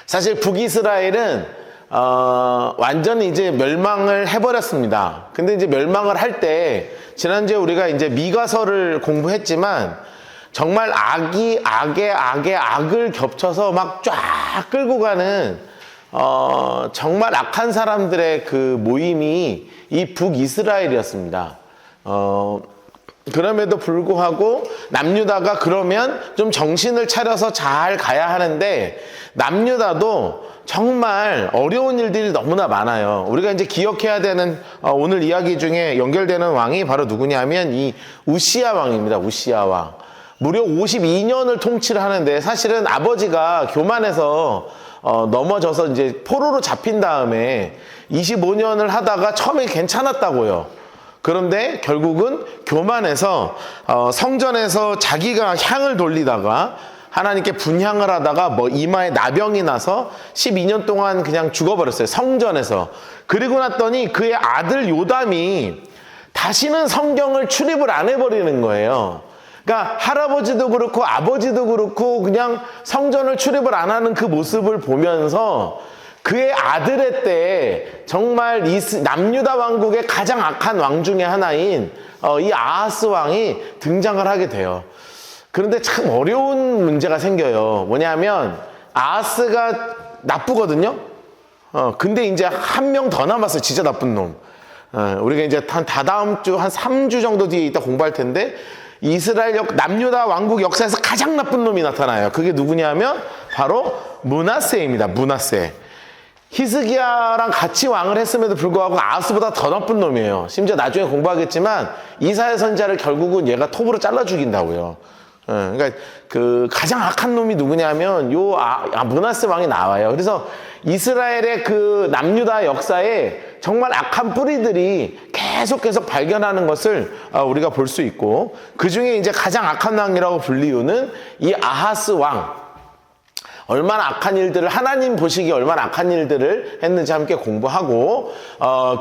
사실 북이스라엘은 완전히 이제 멸망을 해버렸습니다. 근데 이제 멸망을 할 때 지난주에 우리가 이제 미가서를 공부했지만 정말 악이 악에 악을 겹쳐서 막 쫙 끌고 가는 정말 악한 사람들의 그 모임이 이 북이스라엘이었습니다. 그럼에도 불구하고 남유다가 그러면 좀 정신을 차려서 잘 가야 하는데 남유다도 정말 어려운 일들이 너무나 많아요. 우리가 이제 기억해야 되는 오늘 이야기 중에 연결되는 왕이 바로 누구냐면 이 우시야 왕입니다. 우시야 왕. 무려 52년을 통치를 하는데 사실은 아버지가 교만해서 넘어져서 이제 포로로 잡힌 다음에 25년을 하다가 처음에 괜찮았다고요. 그런데 결국은 교만해서 성전에서 자기가 향을 돌리다가 하나님께 분향을 하다가 뭐 이마에 나병이 나서 12년 동안 그냥 죽어버렸어요. 성전에서. 그리고 났더니 그의 아들 요담이 다시는 성경을 출입을 안 해버리는 거예요. 그러니까 할아버지도 그렇고 아버지도 그렇고 그냥 성전을 출입을 안 하는 그 모습을 보면서 그의 아들의 때 정말 남유다 왕국의 가장 악한 왕 중에 하나인 이 아하스 왕이 등장을 하게 돼요. 그런데 참 어려운 문제가 생겨요. 뭐냐면 아하스가 나쁘거든요. 근데 이제 한 명 더 남았어요. 진짜 나쁜 놈. 우리가 이제 다다음 주 한 3주 정도 뒤에 이따 공부할 텐데 이스라엘 남유다 왕국 역사에서 가장 나쁜 놈이 나타나요. 그게 누구냐면 바로 므낫세입니다. 므낫세. 히스기야랑 같이 왕을 했음에도 불구하고 아하스보다 더 나쁜 놈이에요. 심지어 나중에 공부하겠지만 이사야 선지자를 결국은 얘가 톱으로 잘라 죽인다고요. 그러니까 그 가장 악한 놈이 누구냐면 요 므낫세 왕이 나와요. 그래서 이스라엘의 그 남유다 역사에 정말 악한 뿌리들이 계속 발견하는 것을 우리가 볼 수 있고, 그 중에 이제 가장 악한 왕이라고 불리우는 이 아하스 왕. 얼마나 악한 일들을, 하나님 보시기에 얼마나 악한 일들을 했는지 함께 공부하고,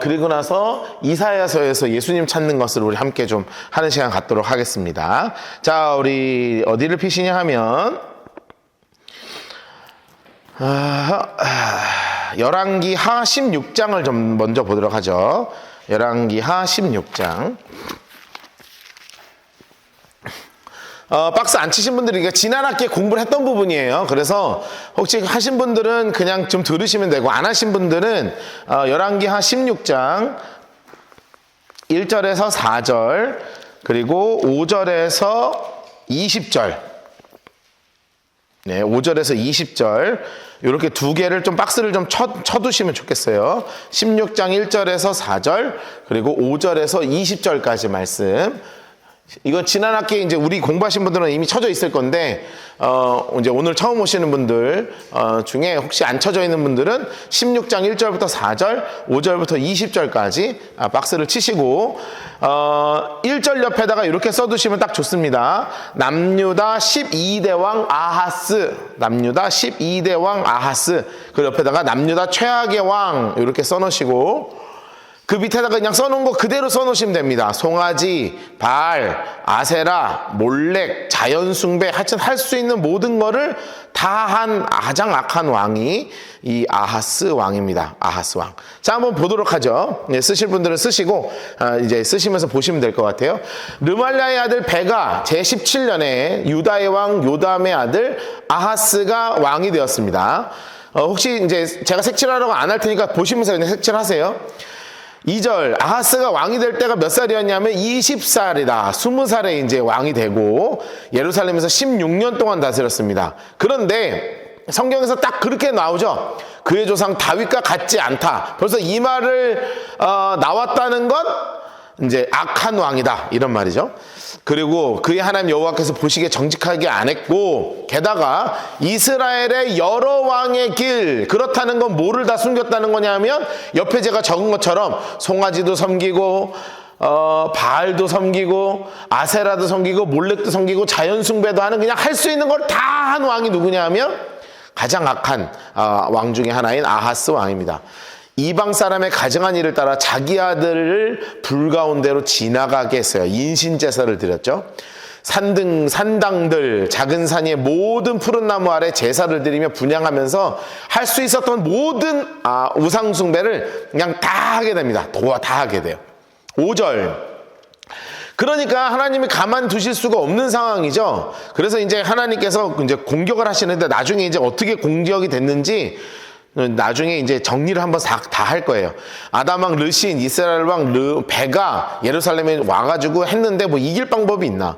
그리고 나서 이사야서에서 예수님 찾는 것을 우리 함께 좀 하는 시간 갖도록 하겠습니다. 자, 우리 어디를 피시냐 하면 열왕기 하 16장을 좀 먼저 보도록 하죠. 열왕기 하 16장. 박스 안 치신 분들이 지난 학기에 공부를 했던 부분이에요. 그래서 혹시 하신 분들은 그냥 좀 들으시면 되고, 안 하신 분들은 열왕기 하 16장 1절에서 4절 그리고 5절에서 20절, 네, 5절에서 20절 이렇게 두 개를 좀 박스를 좀 쳐두시면 좋겠어요. 16장 1절에서 4절 그리고 5절에서 20절까지 말씀. 이거 지난 학기에 이제 우리 공부하신 분들은 이미 쳐져 있을 건데, 이제 오늘 처음 오시는 분들 중에 혹시 안 쳐져 있는 분들은 16장 1절부터 4절, 5절부터 20절까지 박스를 치시고, 1절 옆에다가 이렇게 써두시면 딱 좋습니다. 남유다 12대 왕 아하스, 남유다 12대 왕 아하스, 그 옆에다가 남유다 최악의 왕 이렇게 써놓으시고, 그 밑에다가 그냥 써놓은 거 그대로 써놓으시면 됩니다. 송아지, 바알, 아세라, 몰렉, 자연숭배, 하여튼 할 수 있는 모든 거를 다 한 가장 악한 왕이 이 아하스 왕입니다. 아하스 왕. 자, 한번 보도록 하죠. 네, 쓰실 분들은 쓰시고, 이제 쓰시면서 보시면 될 것 같아요. 르말랴의 아들 베가 제17년에 유다의 왕 요담의 아들 아하스가 왕이 되었습니다. 혹시 이제 제가 색칠하라고 안 할 테니까 보시면서 그냥 색칠하세요. 2절, 아하스가 왕이 될 때가 몇 살이었냐면 20살이다. 20살에 이제 왕이 되고 예루살렘에서 16년 동안 다스렸습니다. 그런데 성경에서 딱 그렇게 나오죠. 그의 조상 다윗과 같지 않다. 벌써 이 말을 나왔다는 건 이제 악한 왕이다, 이런 말이죠. 그리고 그의 하나님 여호와께서 보시기에 정직하게 안 했고, 게다가 이스라엘의 여러 왕의 길, 그렇다는 건 뭐를 다 숨겼다는 거냐면 옆에 제가 적은 것처럼 송아지도 섬기고 바알도 섬기고 아세라도 섬기고 몰렉도 섬기고 자연숭배도 하는, 그냥 할 수 있는 걸 다 한 왕이 누구냐 하면 가장 악한 왕 중에 하나인 아하스 왕입니다. 이방 사람의 가증한 일을 따라 자기 아들을 불가운데로 지나가게 했어요. 인신제사를 드렸죠. 산당들, 작은 산의 모든 푸른 나무 아래 제사를 드리며 분향하면서 할 수 있었던 모든 우상 숭배를 그냥 다 하게 됩니다. 다 하게 돼요. 5절. 그러니까 하나님이 가만두실 수가 없는 상황이죠. 그래서 이제 하나님께서 이제 공격을 하시는데 나중에 이제 어떻게 공격이 됐는지 나중에 이제 정리를 한번 다 할 거예요. 아담 왕 르신, 이스라엘 왕 베가 예루살렘에 와가지고 했는데 뭐 이길 방법이 있나?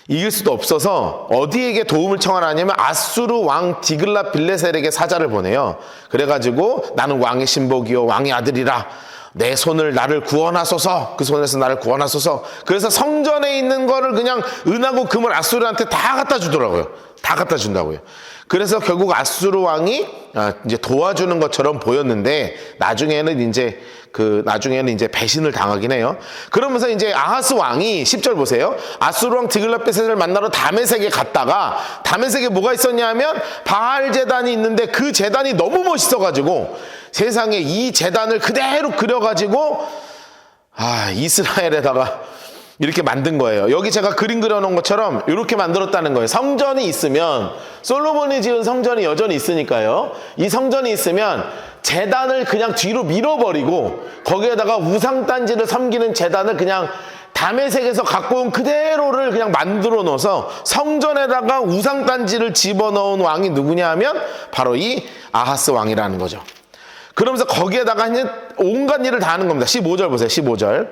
이길 수도 없어서 어디에게 도움을 청하냐면 아수르 왕 디글랏 빌레셀에게 사자를 보내요. 그래가지고 나는 왕의 신복이요 왕의 아들이라 내 손을 나를 구원하소서, 그 손에서 나를 구원하소서. 그래서 성전에 있는 거를 그냥 은하고 금을 아수르한테 다 갖다 주더라고요. 다 갖다 준다고요. 그래서 결국 아수르 왕이 이제 도와주는 것처럼 보였는데 나중에는 이제 배신을 당하긴 해요. 그러면서 이제 아하스 왕이 10절 보세요. 아수르 왕 디글랏빌레셀을 만나러 다메섹에 갔다가 다메섹에 뭐가 있었냐면 바알 제단이 있는데 그 제단이 너무 멋있어가지고 세상에 이 제단을 그대로 그려가지고 이스라엘에다가 이렇게 만든 거예요. 여기 제가 그림 그려놓은 것처럼 이렇게 만들었다는 거예요. 성전이 있으면, 솔로몬이 지은 성전이 여전히 있으니까요. 이 성전이 있으면 제단을 그냥 뒤로 밀어버리고 거기에다가 우상단지를 섬기는 제단을 그냥 다메섹에서 갖고 온 그대로를 그냥 만들어 놓아서 성전에다가 우상단지를 집어넣은 왕이 누구냐 하면 바로 이 아하스 왕이라는 거죠. 그러면서 거기에다가 이제 온갖 일을 다 하는 겁니다. 15절 보세요. 15절.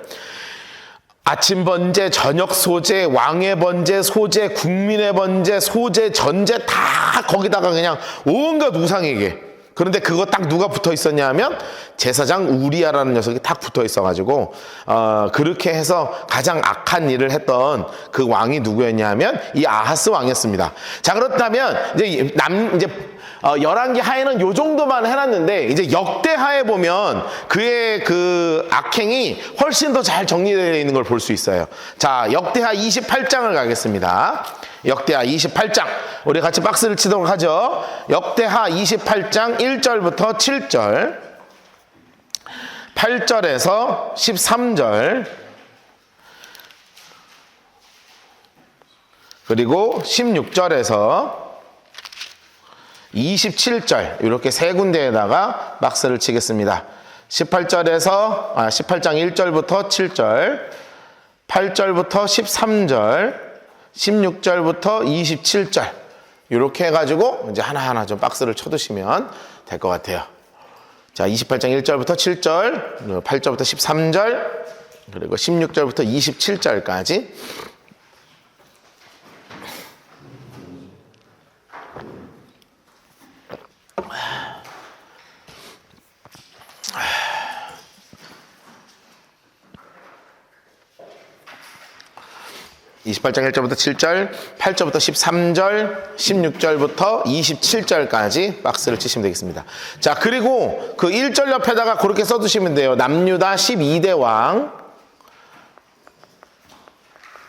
아침 번제, 저녁 소제, 왕의 번제, 소제, 국민의 번제, 소제, 전제 다 거기다가 그냥 온갖 우상에게. 그런데 그거 딱 누가 붙어 있었냐 하면 제사장 우리야라는 녀석이 딱 붙어 있어가지고 그렇게 해서 가장 악한 일을 했던 그 왕이 누구였냐 하면 이 아하스 왕이었습니다. 자, 그렇다면 이제 열왕기 하에는 요 정도만 해놨는데 이제 역대하에 보면 그의 그 악행이 훨씬 더 잘 정리되어 있는 걸 볼 수 있어요. 자, 역대하 28장을 가겠습니다. 역대하 28장. 우리 같이 박스를 치도록 하죠. 역대하 28장 1절부터 7절, 8절에서 13절, 그리고 16절에서 27절 이렇게 세 군데에다가 박스를 치겠습니다. 18장 1절부터 7절, 8절부터 13절, 16절부터 27절 이렇게 해가지고 이제 하나하나 좀 박스를 쳐두시면 될 것 같아요. 자, 28장 1절부터 7절, 8절부터 13절, 그리고 16절부터 27절까지. (28장 1절부터 7절) (8절부터 13절) (16절부터 27절까지) 박스를 치시면 되겠습니다. 자, 그리고 그 1절 옆에다가 그렇게 써두시면 돼요. 남유다 12대 왕.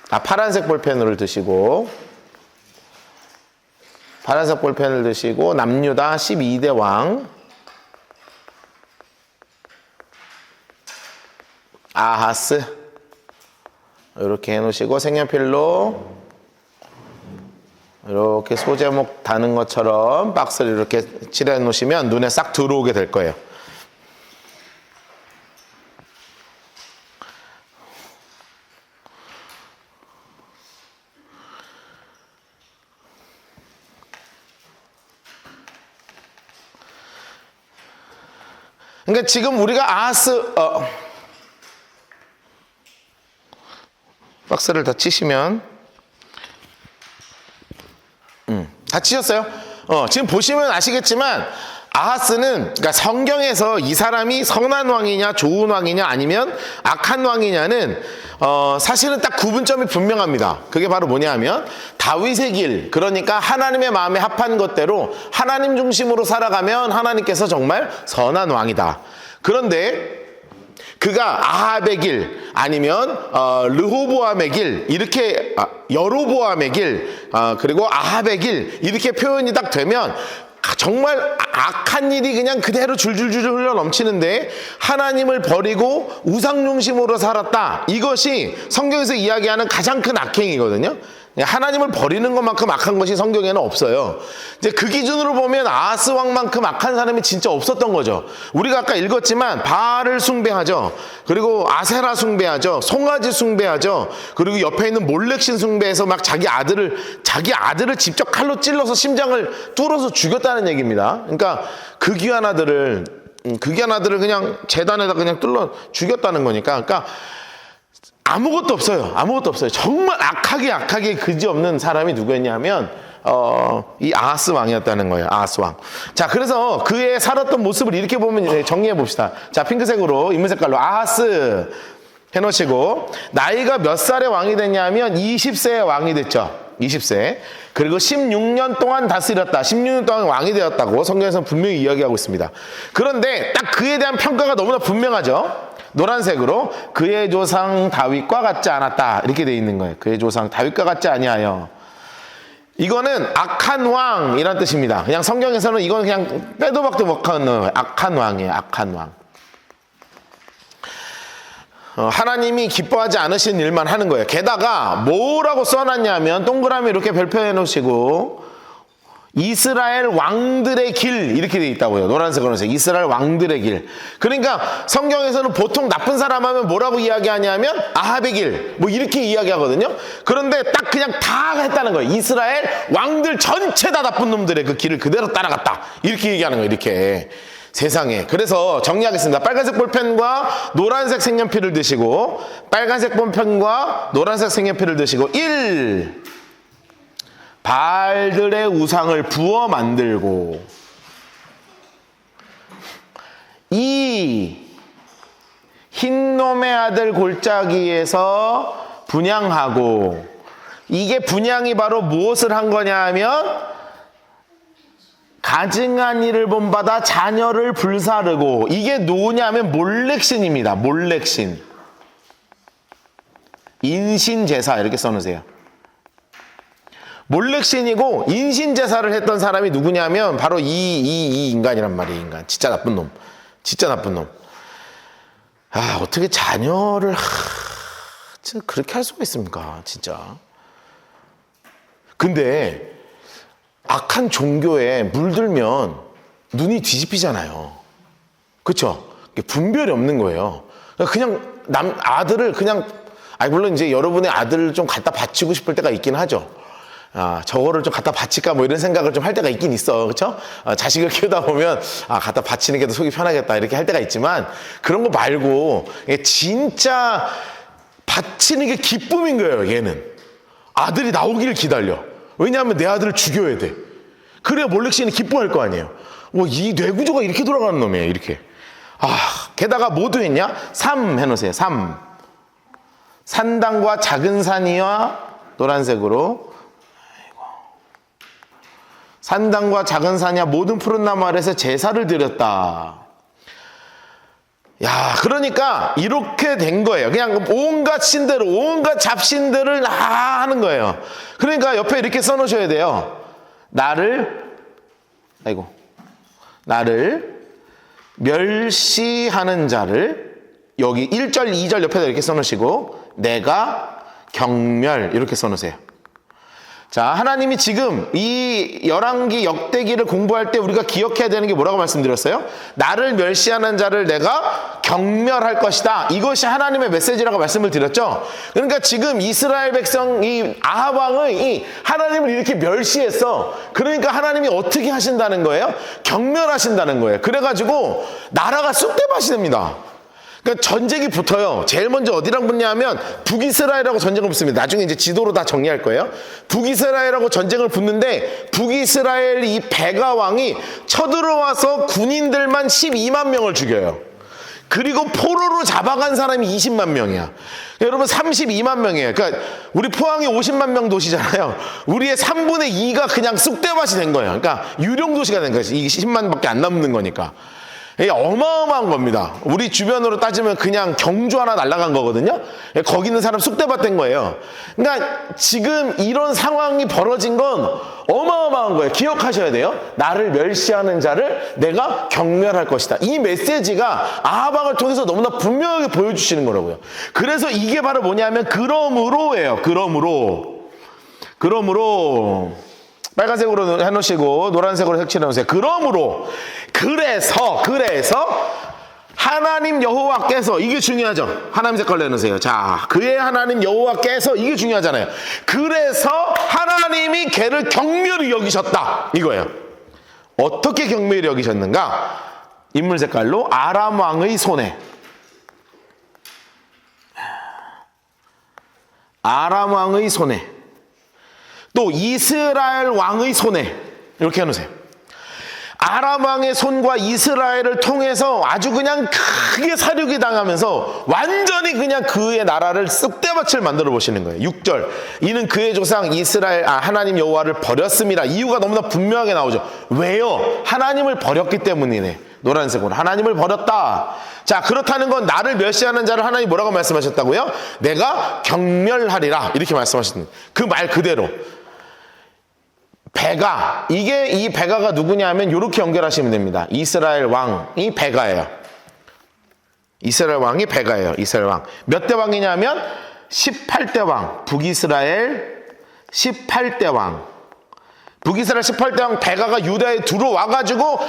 파란색 볼펜을 드시고 파란색 볼펜을 드시고 남유다 12대 왕 아하스 이렇게 해놓으시고 색연필로 이렇게 소제목 다는 것처럼 박스를 이렇게 칠해 놓으시면 눈에 싹 들어오게 될 거예요. 그러니까 지금 우리가 아하스 박스를 다 치시면 다 치셨어요? 지금 보시면 아시겠지만 아하스는 그러니까 성경에서 이 사람이 선한 왕이냐 좋은 왕이냐 아니면 악한 왕이냐는 사실은 딱 구분점이 분명합니다. 그게 바로 뭐냐 하면 다윗의 길, 그러니까 하나님의 마음에 합한 것대로 하나님 중심으로 살아가면 하나님께서 정말 선한 왕이다. 그런데 그가 아합의 길 아니면 르호보암의 길 이렇게 여로보암의 길 그리고 아합의 길 이렇게 표현이 딱 되면 정말 악한 일이 그냥 그대로 줄줄줄 흘러 넘치는데 하나님을 버리고 우상 중심으로 살았다. 이것이 성경에서 이야기하는 가장 큰 악행이거든요. 하나님을 버리는 것만큼 악한 것이 성경에는 없어요. 이제 그 기준으로 보면 아하스 왕만큼 악한 사람이 진짜 없었던 거죠. 우리가 아까 읽었지만 바알을 숭배하죠. 그리고 아세라 숭배하죠. 송아지 숭배하죠. 그리고 옆에 있는 몰렉신 숭배해서 막 자기 아들을 직접 칼로 찔러서 심장을 뚫어서 죽였다는 얘기입니다. 그러니까 그 귀한 아들을 그냥 제단에다 그냥 뚫러 죽였다는 거니까. 그러니까 아무것도 없어요. 아무것도 없어요. 정말 악하게 그지없는 사람이 누구였냐면 이 아하스 왕이었다는 거예요. 아하스 왕. 자, 그래서 그의 살았던 모습을 이렇게 보면 정리해 봅시다. 자, 핑크색으로 인물 색깔로 아하스 해놓으시고, 나이가 몇 살에 왕이 됐냐면 20세에 왕이 됐죠. 20세. 그리고 16년 동안 다스렸다. 16년 동안 왕이 되었다고 성경에서는 분명히 이야기하고 있습니다. 그런데 딱 그에 대한 평가가 너무나 분명하죠. 노란색으로 그의 조상 다윗과 같지 않았다. 이렇게 돼 있는 거예요. 그의 조상 다윗과 같지 아니하여. 이거는 악한 왕이란 뜻입니다. 그냥 성경에서는 이건 그냥 빼도 박도 못하는 악한 왕이에요. 악한 왕. 하나님이 기뻐하지 않으신 일만 하는 거예요. 게다가 뭐라고 써놨냐면 동그라미 이렇게 별표해 놓으시고 이스라엘 왕들의 길 이렇게 돼 있다고요. 노란색으로 이스라엘 왕들의 길. 그러니까 성경에서는 보통 나쁜 사람 하면 뭐라고 이야기하냐면 아합의 길 뭐 이렇게 이야기하거든요. 그런데 딱 그냥 다 했다는 거예요. 이스라엘 왕들 전체 다 나쁜 놈들의 그 길을 그대로 따라갔다 이렇게 얘기하는 거예요. 이렇게 세상에. 그래서 정리하겠습니다. 빨간색 볼펜과 노란색 색연필을 드시고, 빨간색 볼펜과 노란색 색연필을 드시고, 1. 바알들의 우상을 부어 만들고, 2. 흰놈의 아들 골짜기에서 분향하고, 이게 분향이 바로 무엇을 한 거냐 하면 가증한 일을 본받아 자녀를 불사르고, 이게 누구냐면 몰렉신입니다. 몰렉신. 인신제사 이렇게 써놓으세요. 몰렉신이고 인신제사를 했던 사람이 누구냐면 바로 이 인간이란 말이에요. 인간. 진짜 나쁜 놈. 진짜 나쁜 놈. 아, 어떻게 자녀를 진짜 그렇게 할 수가 있습니까? 진짜. 근데 악한 종교에 물들면 눈이 뒤집히잖아요. 그렇죠? 분별이 없는 거예요. 그냥 아들을 그냥, 물론 이제 여러분의 아들을 좀 갖다 바치고 싶을 때가 있긴 하죠. 저거를 좀 갖다 바칠까 뭐 이런 생각을 좀 할 때가 있긴 있어. 그렇죠? 자식을 키우다 보면 갖다 바치는 게 더 속이 편하겠다 이렇게 할 때가 있지만, 그런 거 말고 진짜 바치는 게 기쁨인 거예요. 얘는 아들이 나오기를 기다려. 왜냐하면 내 아들을 죽여야 돼. 그래야 몰렉신이 기뻐할 거 아니에요. 이 뇌구조가 이렇게 돌아가는 놈이에요. 이렇게. 게다가 뭐도 했냐? 3 해놓으세요. 3. 산당과 작은 산이와 노란색으로. 산당과 작은 산이와 모든 푸른 나무 아래서 제사를 드렸다. 야, 그러니까 이렇게 된 거예요. 그냥 온갖 신대로, 온갖 잡신들을 하는 거예요. 그러니까 옆에 이렇게 써놓으셔야 돼요. 나를 멸시하는 자를, 여기 1절, 2절 옆에다 이렇게 써놓으시고, 내가 경멸 이렇게 써놓으세요. 자, 하나님이 지금 이 열왕기 역대기를 공부할 때 우리가 기억해야 되는 게 뭐라고 말씀드렸어요? 나를 멸시하는 자를 내가 경멸할 것이다. 이것이 하나님의 메시지라고 말씀을 드렸죠. 그러니까 지금 이스라엘 백성, 이 아합 왕의 하나님을 이렇게 멸시했어. 그러니까 하나님이 어떻게 하신다는 거예요? 경멸하신다는 거예요. 그래가지고 나라가 쑥대밭이 됩니다. 그러니까 전쟁이 붙어요. 제일 먼저 어디랑 붙냐면 북이스라엘하고 전쟁을 붙습니다. 나중에 이제 지도로 다 정리할 거예요. 북이스라엘하고 전쟁을 붙는데, 북이스라엘 이 베가 왕이 쳐들어와서 군인들만 12만 명을 죽여요. 그리고 포로로 잡아간 사람이 20만 명이야. 여러분 32만 명이에요. 그러니까 우리 포항이 50만 명 도시잖아요. 우리의 3분의 2가 그냥 쑥대밭이 된 거예요. 그러니까 유령 도시가 된 거예요. 20만밖에 안 남는 거니까. 이게 어마어마한 겁니다. 우리 주변으로 따지면 그냥 경주 하나 날아간 거거든요. 거기 있는 사람 쑥대밭 된 거예요. 그러니까 지금 이런 상황이 벌어진 건 어마어마한 거예요. 기억하셔야 돼요. 나를 멸시하는 자를 내가 경멸할 것이다. 이 메시지가 아합 왕을 통해서 너무나 분명하게 보여주시는 거라고요. 그래서 이게 바로 뭐냐면 그러므로예요. 그러므로. 그러므로 빨간색으로 해놓으시고 노란색으로 색칠해 놓으세요. 그러므로 그래서 하나님 여호와께서, 이게 중요하죠. 하나님 색깔 내놓으세요. 자, 그의 하나님 여호와께서, 이게 중요하잖아요. 그래서 하나님이 걔를 경멸히 여기셨다, 이거예요. 어떻게 경멸히 여기셨는가? 인물 색깔로 아람 왕의 손에, 아람 왕의 손에, 또 이스라엘 왕의 손에, 이렇게 해놓으세요. 아람 왕의 손과 이스라엘을 통해서 아주 그냥 크게 사륙이 당하면서 완전히 그냥 그의 나라를 쑥대밭을 만들어 보시는 거예요. 6절, 이는 그의 조상 이스라엘 하나님 여호와를 버렸습니다. 이유가 너무나 분명하게 나오죠. 왜요? 하나님을 버렸기 때문이네. 노란색으로 하나님을 버렸다. 자, 그렇다는 건 나를 멸시하는 자를 하나님 뭐라고 말씀하셨다고요? 내가 경멸하리라, 이렇게 말씀하셨습니다. 그 말 그대로. 베가, 이게 이 베가가 누구냐 하면 이렇게 연결하시면 됩니다. 이스라엘 왕이 베가예요. 이스라엘 왕이 베가예요. 이스라엘 왕. 몇 대 왕이냐면 18대 왕. 북이스라엘 18대 왕. 북이스라엘 18대 왕 베가가 유다에 들어와가지고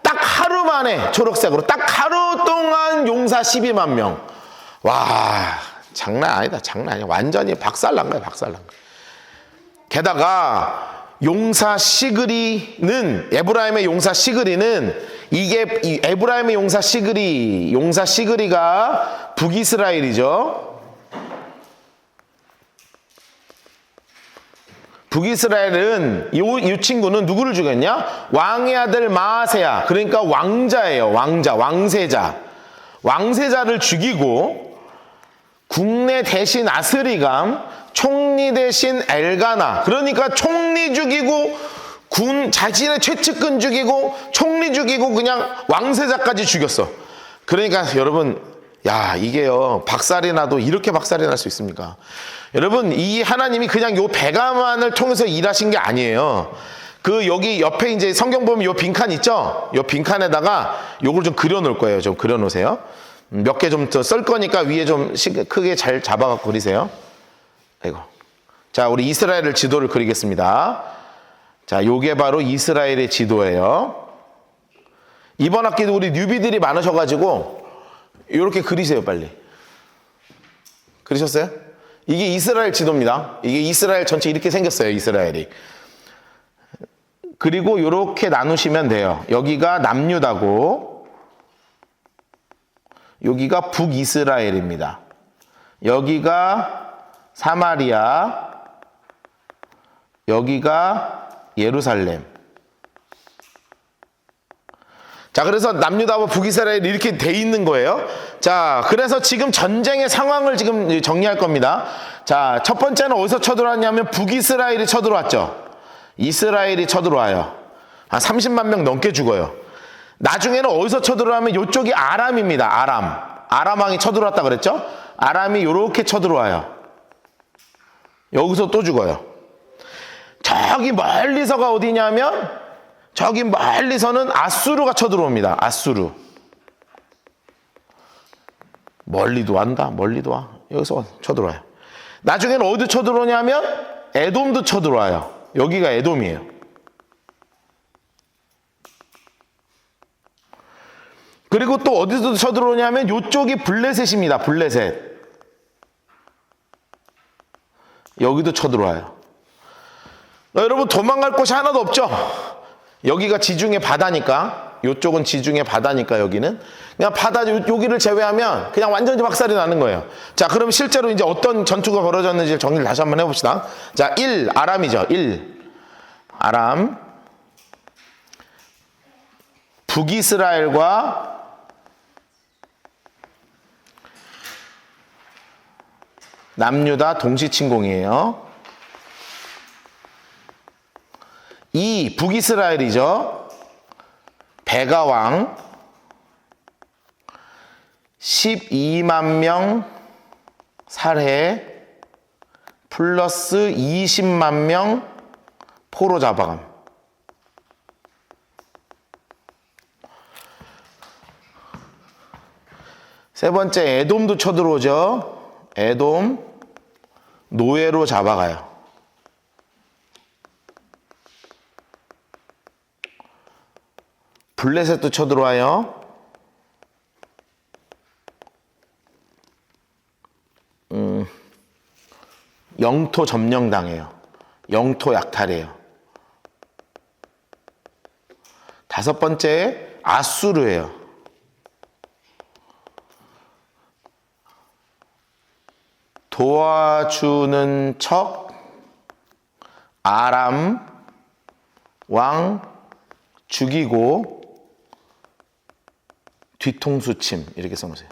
딱 하루 만에, 초록색으로 딱 하루 동안 용사 12만 명. 와, 장난 아니다. 장난 아니야. 완전히 박살난 거야. 박살난 거야. 게다가 용사 시그리는, 에브라임의 용사 시그리는, 이게 이 에브라임의 용사 시그리가 북이스라엘이죠. 북이스라엘은 이 친구는 누구를 죽였냐? 왕의 아들 마아세야, 그러니까 왕자예요. 왕세자를 죽이고, 국내 대신 아스리감, 총리 대신 엘가나, 그러니까 총리 죽이고 자신의 최측근 죽이고 총리 죽이고 그냥 왕세자까지 죽였어. 그러니까 여러분, 야, 이게요, 박살이 나도 이렇게 박살이 날 수 있습니까? 여러분, 이 하나님이 그냥 요 베가만을 통해서 일하신 게 아니에요. 그 여기 옆에 이제 성경 보면 요 빈칸 있죠? 요 빈칸에다가 요걸 좀 그려 놓을 거예요. 좀 그려 놓으세요. 몇 개 좀 더 쓸 거니까 위에 좀 크게 잘 잡아갖고 그리세요. 아이고. 자, 우리 이스라엘을 지도를 그리겠습니다. 자, 요게 바로 이스라엘의 지도예요. 이번 학기도 우리 뉴비들이 많으셔가지고 요렇게 그리세요, 빨리. 그리셨어요? 이게 이스라엘 지도입니다. 이게 이스라엘 전체 이렇게 생겼어요, 이스라엘이. 그리고 요렇게 나누시면 돼요. 여기가 남유다고, 여기가 북이스라엘입니다. 여기가 사마리아, 여기가 예루살렘. 자, 그래서 남유다와 북이스라엘이 이렇게 돼 있는 거예요. 자, 그래서 지금 전쟁의 상황을 지금 정리할 겁니다. 자, 첫 번째는 어디서 쳐들어왔냐면 북이스라엘이 쳐들어왔죠. 이스라엘이 쳐들어와요. 한 30만 명 넘게 죽어요. 나중에는 어디서 쳐들어오면 이쪽이 아람입니다. 아람 왕이 쳐들어왔다 그랬죠? 아람이 이렇게 쳐들어와요. 여기서 또 죽어요. 저기 멀리서가 어디냐면, 저기 멀리서는 아수르가 쳐들어옵니다. 아수르. 멀리도 완다. 멀리도 와. 여기서 쳐들어와요. 나중에는 어디 쳐들어오냐면 에돔도 쳐들어와요. 여기가 에돔이에요. 그리고 또 어디서 쳐들어오냐면 이쪽이 블레셋입니다. 블레셋. 여기도 쳐들어와요. 여러분, 도망갈 곳이 하나도 없죠? 여기가 지중해 바다니까, 이쪽은 지중해 바다니까, 여기는 그냥 바다, 여기를 제외하면 그냥 완전히 박살이 나는 거예요. 자, 그럼 실제로 이제 어떤 전투가 벌어졌는지 정리를 다시 한번 해봅시다. 자, 1, 아람이죠. 1, 아람. 북이스라엘과 남유다 동시 침공이에요. 2, 북이스라엘이죠. 베가왕 12만 명 살해 플러스 20만 명 포로 잡아감. 세 번째, 에돔도 쳐들어오죠. 에돔 노예로 잡아가요. 블레셋도 쳐들어와요. 영토 점령당해요. 영토 약탈이에요. 다섯 번째, 아수르예요. 도와주는 척 아람 왕 죽이고 뒤통수 침, 이렇게 써놓으세요.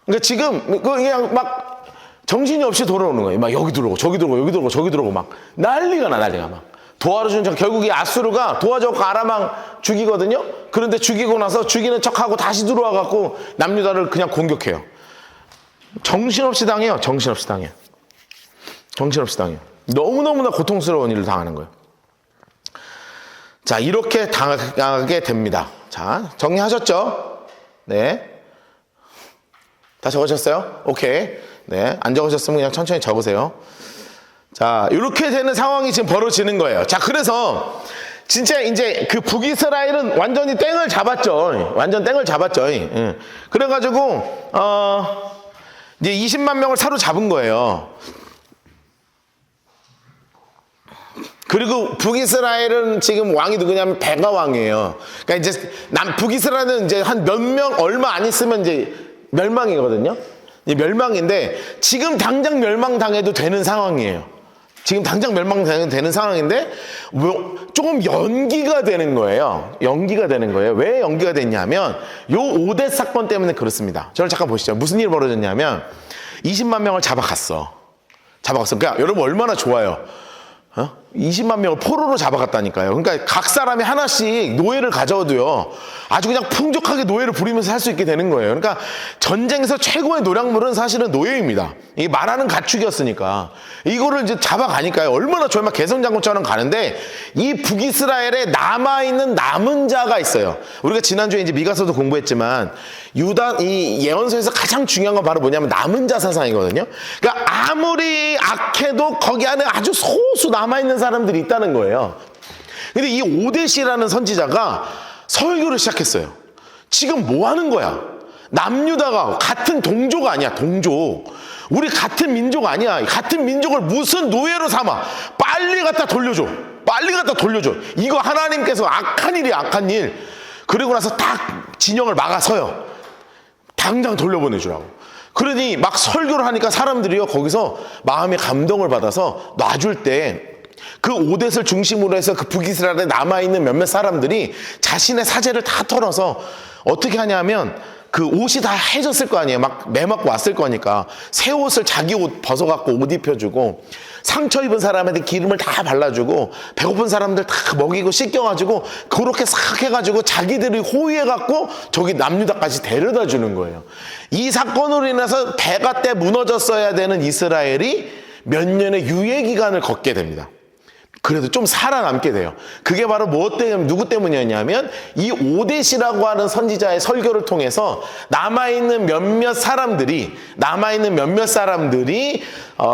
그러니까 지금 그냥 막 정신이 없이 돌아오는 거예요. 막 여기 들어오고 저기 들어오고 여기 들어오고 저기 들어오고 막 난리가 막 도와주는 척. 결국 이 아수르가 도와줘서 아람왕 죽이거든요. 그런데 죽이고 나서 죽이는 척하고 다시 들어와 갖고 남유다를 그냥 공격해요. 정신없이 당해요. 정신없이 당해요. 너무너무나 고통스러운 일을 당하는 거예요. 자, 이렇게 당하게 됩니다. 자, 정리하셨죠? 네. 다 적으셨어요? 오케이. 네. 안 적으셨으면 그냥 천천히 적으세요. 자, 이렇게 되는 상황이 지금 벌어지는 거예요. 자, 그래서 진짜 이제 그 북이스라엘은 완전히 땡을 잡았죠. 완전 땡을 잡았죠. 그래가지고, 이제 20만 명을 사로잡은 거예요. 그리고 북이스라엘은 지금 왕이 누구냐면 베가 왕이에요. 그러니까 이제 북이스라엘은 이제 한 몇 명 얼마 안 있으면 이제 멸망이거든요. 이제 멸망인데 지금 당장 멸망당해도 되는 상황이에요. 지금 당장 멸망당해도 되는 상황인데 조금 연기가 되는 거예요. 연기가 되는 거예요. 왜 연기가 됐냐면 요 5대 사건 때문에 그렇습니다. 저를 잠깐 보시죠. 무슨 일이 벌어졌냐면 20만 명을 잡아갔어. 그러니까 여러분 얼마나 좋아요. 20만 명을 포로로 잡아갔다니까요. 그러니까 각 사람이 하나씩 노예를 가져도요, 아주 그냥 풍족하게 노예를 부리면서 살 수 있게 되는 거예요. 그러니까 전쟁에서 최고의 노략물은 사실은 노예입니다. 이게 말하는 가축이었으니까. 이거를 이제 잡아가니까요. 얼마나 좋아요. 막 개성장군처럼 가는데, 이 북이스라엘에 남아있는 남은 자가 있어요. 우리가 지난주에 이제 미가서도 공부했지만, 이 예언서에서 가장 중요한 건 바로 뭐냐면 남은 자 사상이거든요. 그러니까 아무리 악해도 거기 안에 아주 소수 남아있는 사람들이 있다는 거예요. 근데 이 오데시라는 선지자가 설교를 시작했어요. 지금 뭐 하는 거야? 남유다가 같은 동조가 아니야. 동조. 우리 같은 민족 아니야. 같은 민족을 무슨 노예로 삼아. 빨리 갖다 돌려줘. 이거 하나님께서 악한 일이야. 악한 일. 그리고 나서 딱 진영을 막아서요. 당장 돌려보내주라고. 그러니 막 설교를 하니까 사람들이요, 거기서 마음의 감동을 받아서 놔줄 때 그 오뎃을 중심으로 해서 그 북이스라엘에 남아있는 몇몇 사람들이 자신의 사재를 다 털어서 어떻게 하냐면 그 옷이 다 해졌을 거 아니에요. 막 매맞고 왔을 거니까 새 옷을 자기 옷 벗어갖고 옷 입혀주고, 상처 입은 사람한테 기름을 다 발라주고, 배고픈 사람들 다 먹이고 씻겨가지고 그렇게 싹 해가지고 자기들이 호위해갖고 저기 남유다까지 데려다 주는 거예요. 이 사건으로 인해서 배가 때 무너졌어야 되는 이스라엘이 몇 년의 유예 기간을 걷게 됩니다. 그래도 좀 살아남게 돼요. 그게 바로 누구 때문이었냐면 이 오뎃이라고 하는 선지자의 설교를 통해서 남아있는 몇몇 사람들이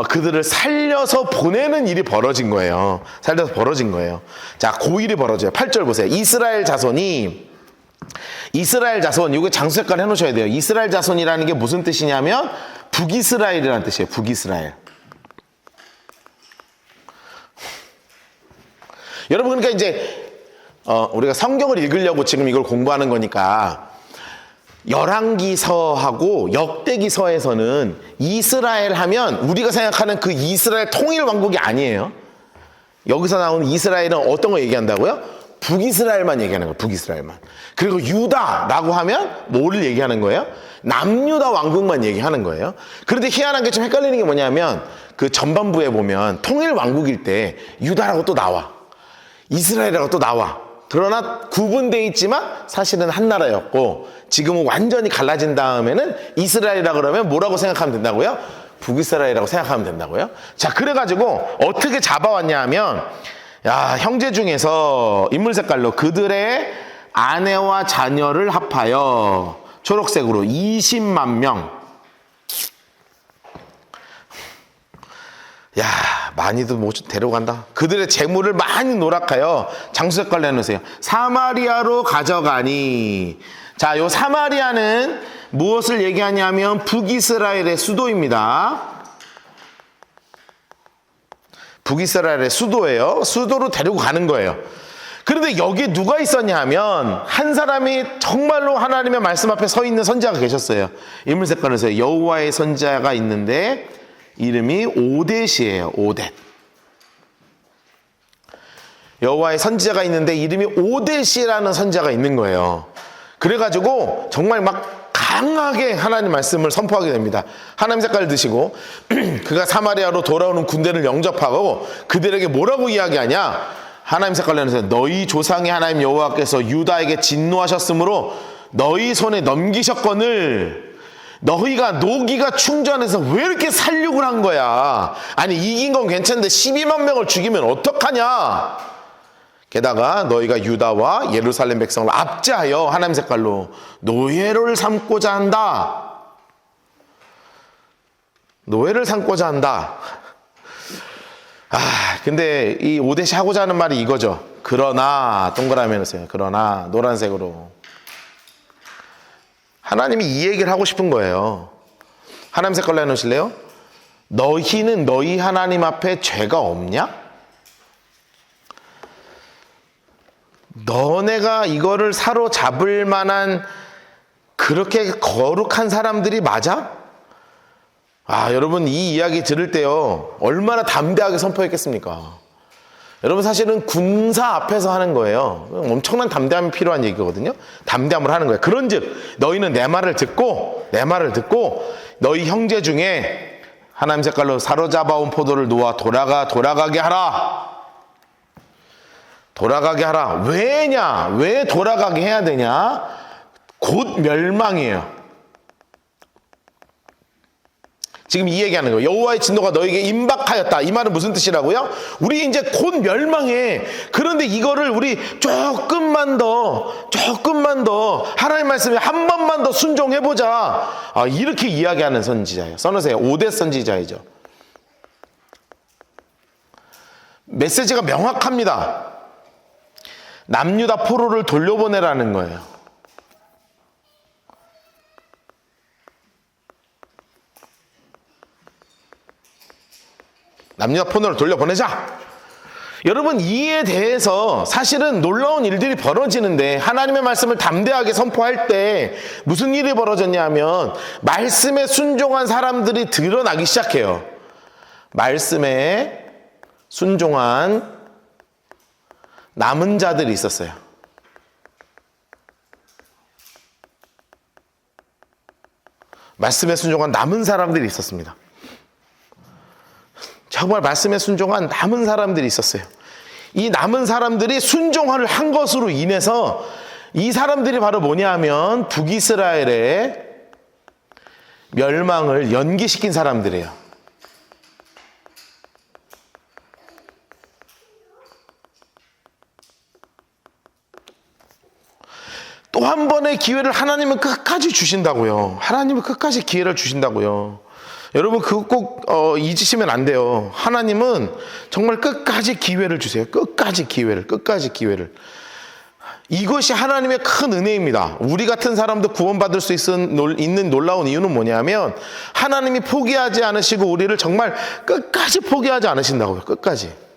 그들을 살려서 보내는 일이 벌어진 거예요. 자, 그 일이 벌어져요. 8절 보세요. 이스라엘 자손, 이거 장수 색깔 해놓으셔야 돼요. 이스라엘 자손이라는 게 무슨 뜻이냐면 북이스라엘이라는 뜻이에요. 북이스라엘. 여러분, 그러니까 이제 우리가 성경을 읽으려고 지금 이걸 공부하는 거니까, 열왕기서하고 역대기서에서는 이스라엘 하면 우리가 생각하는 그 이스라엘 통일 왕국이 아니에요. 여기서 나오는 이스라엘은 어떤 거 얘기한다고요? 북이스라엘만 얘기하는 거예요. 북이스라엘만. 그리고 유다라고 하면 뭐를 얘기하는 거예요? 남유다 왕국만 얘기하는 거예요. 그런데 희한한 게 좀 헷갈리는 게 뭐냐면 그 전반부에 보면 통일 왕국일 때 유다라고 또 나와, 이스라엘이라고 또 나와. 그러나 구분되어 있지만 사실은 한 나라였고, 지금은 완전히 갈라진 다음에는 이스라엘이라고 그러면 뭐라고 생각하면 된다고요? 북이스라엘이라고 생각하면 된다고요? 자, 그래가지고 어떻게 잡아왔냐 하면, 형제 중에서 인물 색깔로 그들의 아내와 자녀를 합하여 초록색으로 20만 명. 많이도 못 데려간다. 그들의 재물을 많이 노락하여 장수 색깔 내놓으세요. 사마리아로 가져가니. 자, 요 사마리아는 무엇을 얘기하냐면 북이스라엘의 수도입니다. 북이스라엘의 수도예요. 수도로 데리고 가는 거예요. 그런데 여기에 누가 있었냐 하면 한 사람이 정말로 하나님의 말씀 앞에 서 있는 선지자가 계셨어요. 인물 색깔에서 여호와의 선지자가 있는데 이름이 오뎃이에요. 오뎃. 여호와의 선지자가 있는데 이름이 오뎃이라는 선지자가 있는 거예요. 그래가지고 정말 막 강하게 하나님 말씀을 선포하게 됩니다. 하나님 색깔을 드시고 그가 사마리아로 돌아오는 군대를 영접하고 그들에게 뭐라고 이야기하냐? 하나님 색깔을 내놓으세요. 너희 조상의 하나님 여호와께서 유다에게 진노하셨으므로 너희 손에 넘기셨거늘 너희가 노기가 충전해서 왜 이렇게 살육을 한 거야? 아니 이긴 건 괜찮은데 12만 명을 죽이면 어떡하냐? 게다가 너희가 유다와 예루살렘 백성을 압제하여 하나님 색깔로 노예를 삼고자 한다. 노예를 삼고자 한다. 근데 이 오뎃이 하고자 하는 말이 이거죠. 그러나 동그라미 해놓으세요. 그러나 노란색으로 하나님이 이 얘기를 하고 싶은 거예요. 하나님 색깔로 해놓으실래요? 너희는 너희 하나님 앞에 죄가 없냐? 너네가 이거를 사로잡을 만한 그렇게 거룩한 사람들이 맞아? 여러분 이 이야기 들을 때요 얼마나 담대하게 선포했겠습니까? 여러분 사실은 군사 앞에서 하는 거예요. 엄청난 담대함이 필요한 얘기거든요. 담대함을 하는 거예요. 그런즉 너희는 내 말을 듣고 너희 형제 중에 하나님 색깔로 사로잡아온 포도를 놓아 돌아가게 하라. 돌아가게 하라. 왜냐? 왜 돌아가게 해야 되냐? 곧 멸망이에요. 지금 이 얘기하는 거예요. 여호와의 진노가 너에게 임박하였다. 이 말은 무슨 뜻이라고요? 우리 이제 곧 멸망해. 그런데 이거를 우리 조금만 더 하나님 말씀에 한 번만 더 순종해보자. 이렇게 이야기하는 선지자예요. 써놓으세요. 오뎃 선지자이죠. 메시지가 명확합니다. 남유다 포로를 돌려보내라는 거예요. 남유다 포로를 돌려보내자. 여러분 이에 대해서 사실은 놀라운 일들이 벌어지는데 하나님의 말씀을 담대하게 선포할 때 무슨 일이 벌어졌냐면 말씀에 순종한 사람들이 드러나기 시작해요. 말씀에 순종한 남은 자들이 있었어요. 말씀에 순종한 남은 사람들이 있었습니다. 정말 말씀에 순종한 남은 사람들이 있었어요. 이 남은 사람들이 순종을 한 것으로 인해서 이 사람들이 바로 뭐냐 하면 북이스라엘의 멸망을 연기시킨 사람들이에요. 또 한 번의 기회를 하나님은 끝까지 주신다고요. 하나님은 끝까지 기회를 주신다고요. 여러분 그거 꼭 잊으시면 안 돼요. 하나님은 정말 끝까지 기회를 주세요. 끝까지 기회를. 이것이 하나님의 큰 은혜입니다. 우리 같은 사람도 구원받을 수 있는 놀라운 이유는 뭐냐면 하나님이 포기하지 않으시고 우리를 정말 끝까지 포기하지 않으신다고요. 끝까지.